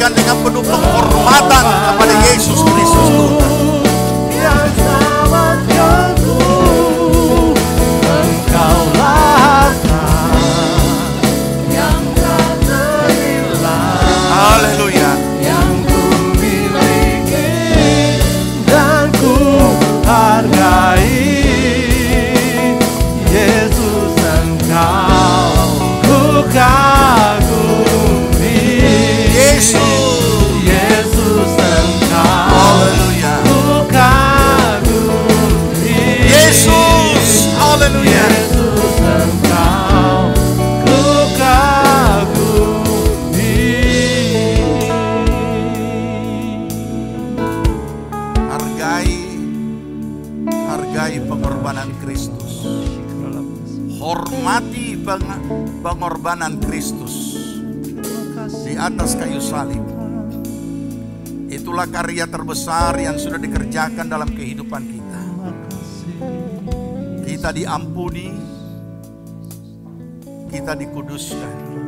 pujikan dengan penuh penghormatan kepada Yesus Kristus Tuhan. Yang selamatkanku, Engkaulah yang tak terhilang, Haleluya. yang ku miliki dan ku hargai. Yesus, Engkau ku kagumi. Yesus, Engkau Haleluya. ku kagumi. Yesus, haleluya. Yesus, Engkau ku kagumi. Hargai pengorbanan Kristus. Hormati pengorbanan Kristus di atas kayu salib. Itulah karya terbesar yang sudah dikerjakan dalam kehidupan kita. Kita diampuni, kita dikuduskan,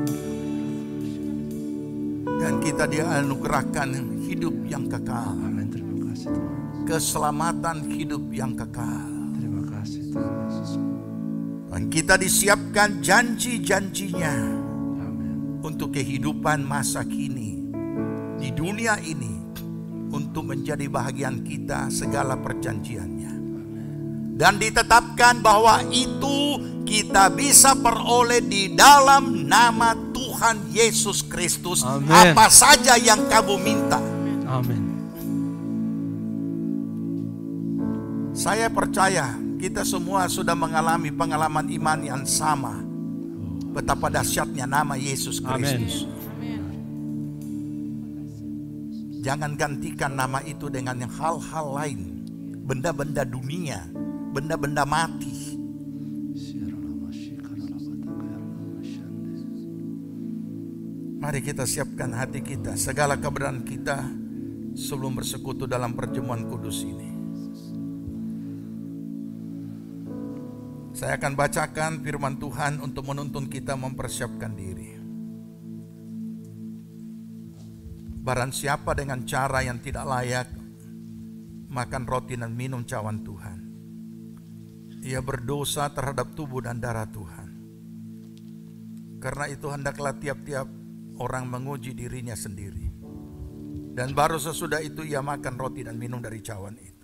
dan kita dianugerahkan hidup yang kekal. Amin. Terima kasih Tuhan. Keselamatan hidup yang kekal. Terima kasih Tuhan Yesus. Dan kita disiapkan janji-janjinya Amin. untuk kehidupan masa kini di dunia ini, untuk menjadi bahagian kita segala perjanjiannya. Dan ditetapkan bahwa itu kita bisa peroleh di dalam nama Tuhan Yesus Kristus. Amin. Apa saja yang kamu minta. Amin. Saya percaya kita semua sudah mengalami pengalaman iman yang sama. Betapa dahsyatnya nama Yesus Kristus. Jangan gantikan nama itu dengan yang hal-hal lain. Benda-benda dunia, benda-benda mati. Mari kita siapkan hati kita, segala keberadaan kita sebelum bersekutu dalam perjamuan kudus ini. Saya akan bacakan firman Tuhan untuk menuntun kita mempersiapkan diri. Barang siapa dengan cara yang tidak layak makan roti dan minum cawan Tuhan, ia berdosa terhadap tubuh dan darah Tuhan. Karena itu hendaklah tiap-tiap orang menguji dirinya sendiri. Dan baru sesudah itu ia makan roti dan minum dari cawan itu.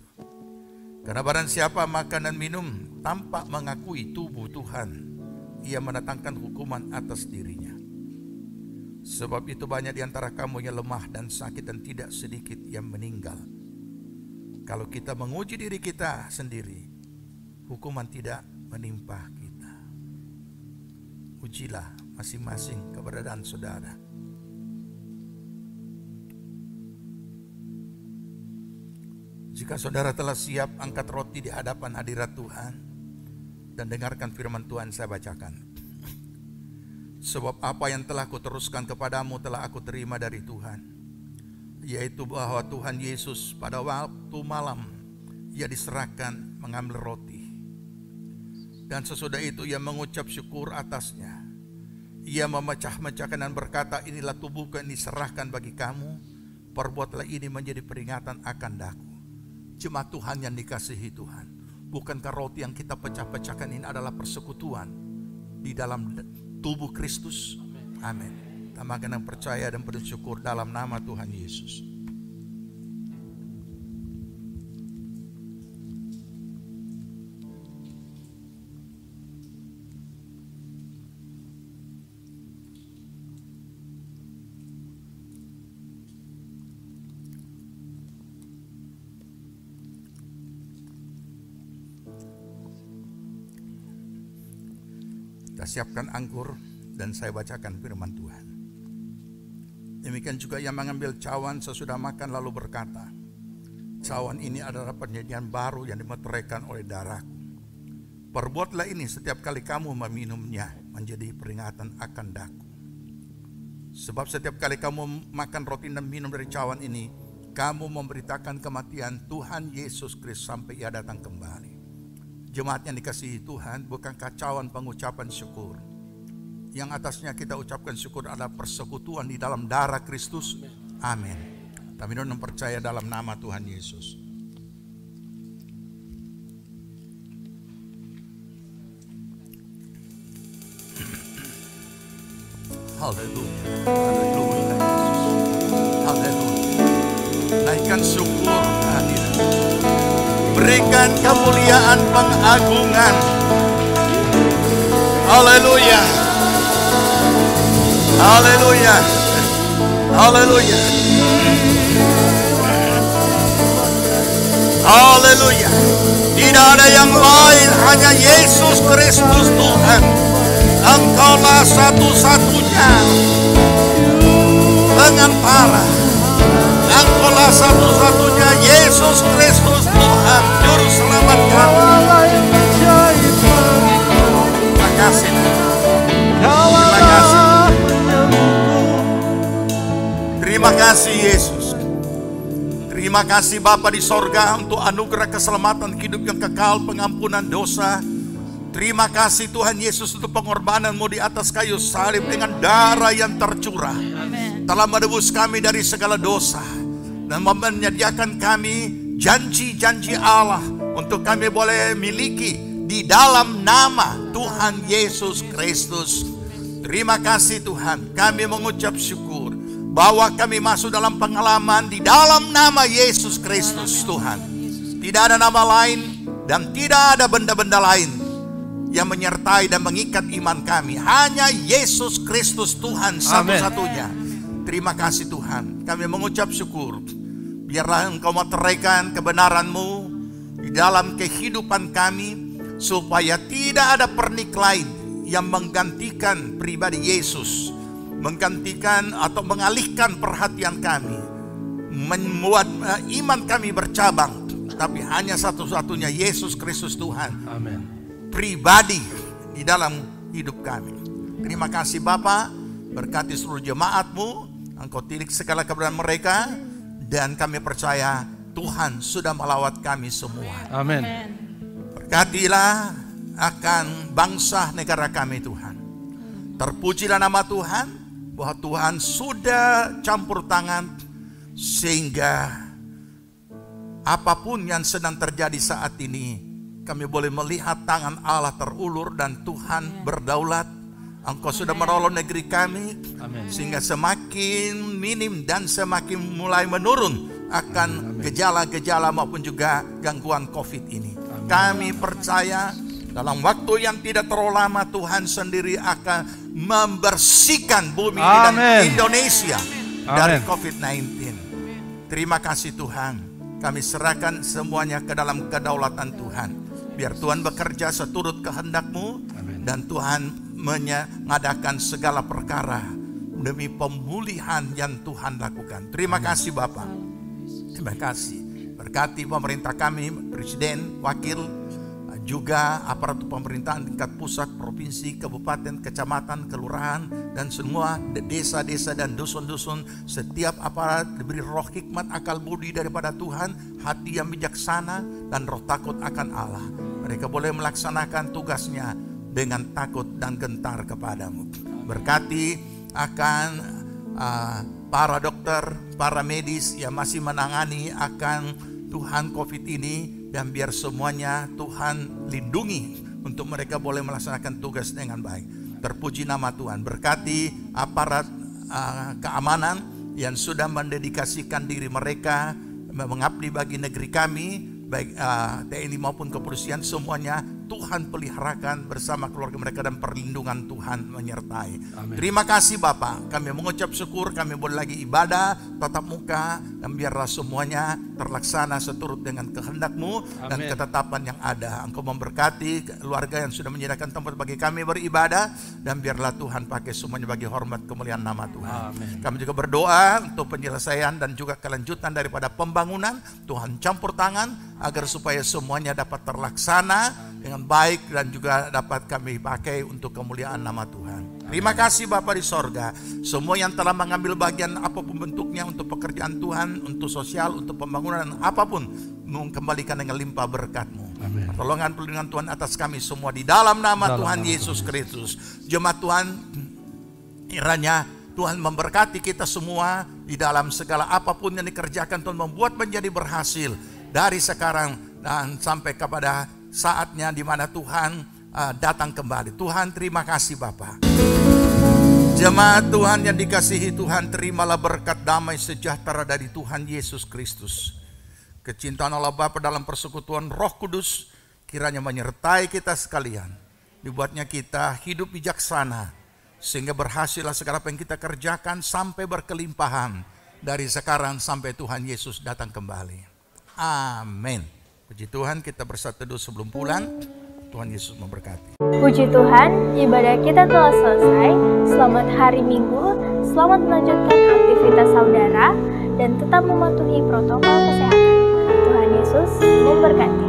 Karena barang siapa makan dan minum tanpa mengakui tubuh Tuhan, ia mendatangkan hukuman atas dirinya. Sebab itu banyak di antara kamu yang lemah dan sakit, dan tidak sedikit yang meninggal. Kalau kita menguji diri kita sendiri, hukuman tidak menimpa kita. Ujilah masing-masing keberadaan saudara. Jika saudara telah siap, angkat roti di hadapan hadirat Tuhan dan dengarkan firman Tuhan saya bacakan. Sebab apa yang telah kuteruskan kepadamu telah aku terima dari Tuhan, yaitu bahwa Tuhan Yesus pada waktu malam ia diserahkan mengambil roti, dan sesudah itu ia mengucap syukur atasnya. Ia memecah-mecahkan dan berkata, inilah tubuhku yang diserahkan bagi kamu, perbuatlah ini menjadi peringatan akan daku. Jemaat Tuhan yang dikasihi Tuhan, bukankah roti yang kita pecah-pecahkan ini adalah persekutuan di dalam tubuh Kristus? Amin. Tambahkan yang percaya dan bersyukur dalam nama Tuhan Yesus. Kita siapkan anggur dan saya bacakan firman Tuhan. Demikian juga yang mengambil cawan sesudah makan lalu berkata, cawan ini adalah perjanjian baru yang dimeteraikan oleh darahku. Perbuatlah ini setiap kali kamu meminumnya menjadi peringatan akan daku. Sebab setiap kali kamu makan roti dan minum dari cawan ini, kamu memberitakan kematian Tuhan Yesus Kristus sampai ia datang kembali. Jemaat yang dikasihi Tuhan, bukankah cawan pengucapan syukur? Yang atasnya kita ucapkan syukur adalah persekutuan di dalam darah Kristus. Amin. Kami doa percaya dalam nama Tuhan Yesus. Haleluya. Haleluya Yesus. Haleluya. Naikkan syukur kehadiran. Berikan kemuliaan pengagungan. Haleluya. Haleluya. Haleluya. Haleluya. Tidak ada yang lain, hanya Yesus Kristus Tuhan. Engkaulah satu-satunya pengantara. Engkaulah satu-satunya Yesus Kristus Tuhan, Juru Selamat kami. Terima kasih. Terima kasih. Terima kasih Yesus. Terima kasih Bapa di sorga untuk anugerah keselamatan, hidup yang kekal, pengampunan dosa. Terima kasih Tuhan Yesus untuk pengorbanan-Mu di atas kayu salib dengan darah yang tercurah. Telah menebus kami dari segala dosa dan menyediakan kami janji-janji Allah untuk kami boleh miliki di dalam nama Tuhan Yesus Kristus. Terima kasih Tuhan, kami mengucap syukur bahwa kami masuk dalam pengalaman di dalam nama Yesus Kristus Tuhan. Tidak ada nama lain dan tidak ada benda-benda lain yang menyertai dan mengikat iman kami. Hanya Yesus Kristus Tuhan satu-satunya. Terima kasih Tuhan, kami mengucap syukur. Biarlah Engkau meteraikan kebenaran-Mu di dalam kehidupan kami, supaya tidak ada pernik lain yang menggantikan pribadi Yesus, menggantikan atau mengalihkan perhatian kami, membuat iman kami bercabang. Tapi hanya satu-satunya Yesus Kristus Tuhan. Amin. Pribadi di dalam hidup kami. Terima kasih Bapa, berkati seluruh jemaat-Mu, Engkau tilik segala keberadaan mereka, dan kami percaya Tuhan sudah melawat kami semua. Amin. Berkatilah akan bangsa negara kami Tuhan. Terpujilah nama Tuhan, bahwa Tuhan sudah campur tangan, sehingga apapun yang sedang terjadi saat ini, kami boleh melihat tangan Allah terulur dan Tuhan berdaulat. Engkau sudah menolong negeri kami. Amin. Sehingga semakin minim dan semakin mulai menurun akan gejala-gejala maupun juga gangguan COVID ini. Amin. Kami percaya dalam waktu yang tidak terlalu lama Tuhan sendiri akan membersihkan bumi dan Indonesia dari COVID-19. Terima kasih Tuhan. Kami serahkan semuanya ke dalam kedaulatan Tuhan. Biar Tuhan bekerja seturut kehendak-Mu. Dan Tuhan mengadakan segala perkara demi pemulihan yang Tuhan lakukan. Terima kasih Bapak. Terima kasih. Berkati pemerintah kami, Presiden, Wakil, juga aparatur pemerintahan tingkat pusat, provinsi, kabupaten, kecamatan, kelurahan, dan semua desa-desa dan dusun-dusun. Setiap aparat diberi roh hikmat, akal budi daripada Tuhan, hati yang bijaksana, dan roh takut akan Allah. Mereka boleh melaksanakan tugasnya dengan takut dan gentar kepadamu. Berkati akan para dokter, para medis yang masih menangani akan Tuhan COVID ini, dan biar semuanya Tuhan lindungi untuk mereka boleh melaksanakan tugas dengan baik. Terpuji nama Tuhan. Berkati aparat keamanan yang sudah mendedikasikan diri mereka mengabdi bagi negeri kami, baik TNI maupun kepolisian, semuanya Tuhan peliharakan bersama keluarga mereka dan perlindungan Tuhan menyertai. Amin. Terima kasih Bapak, kami mengucap syukur kami boleh lagi ibadah tatap muka, dan biarlah semuanya terlaksana seturut dengan kehendak-Mu dan ketetapan yang ada. Engkau memberkati keluarga yang sudah menyediakan tempat bagi kami beribadah, dan biarlah Tuhan pakai semuanya bagi hormat kemuliaan nama Tuhan. Amin. Kami juga berdoa untuk penyelesaian dan juga kelanjutan daripada pembangunan. Tuhan campur tangan agar supaya semuanya dapat terlaksana dengan baik dan juga dapat kami pakai untuk kemuliaan nama Tuhan. Terima kasih Bapa di sorga. Semua yang telah mengambil bagian apapun bentuknya untuk pekerjaan Tuhan, untuk sosial, untuk pembangunan, dan apapun, mengembalikan dengan limpah berkat-Mu. Pertolongan perlindungan Tuhan atas kami semua di dalam nama Tuhan Yesus Kristus. Jemaat Tuhan, kiranya Tuhan memberkati kita semua di dalam segala apapun yang dikerjakan. Tuhan membuat menjadi berhasil dari sekarang dan sampai kepada saatnya di mana Tuhan datang kembali. Tuhan, terima kasih Bapa. Jemaat Tuhan yang dikasihi Tuhan, terimalah berkat damai sejahtera dari Tuhan Yesus Kristus. Kecintaan Allah Bapa dalam persekutuan Roh Kudus kiranya menyertai kita sekalian. Dibuatnya kita hidup bijaksana, sehingga berhasillah segala apa yang kita kerjakan sampai berkelimpahan dari sekarang sampai Tuhan Yesus datang kembali. Amin. Puji Tuhan, kita bersatu dulu sebelum pulang. Tuhan Yesus memberkati. Puji Tuhan, ibadah kita telah selesai. Selamat hari Minggu, selamat melanjutkan aktivitas saudara, dan tetap mematuhi protokol kesehatan. Tuhan Yesus memberkati.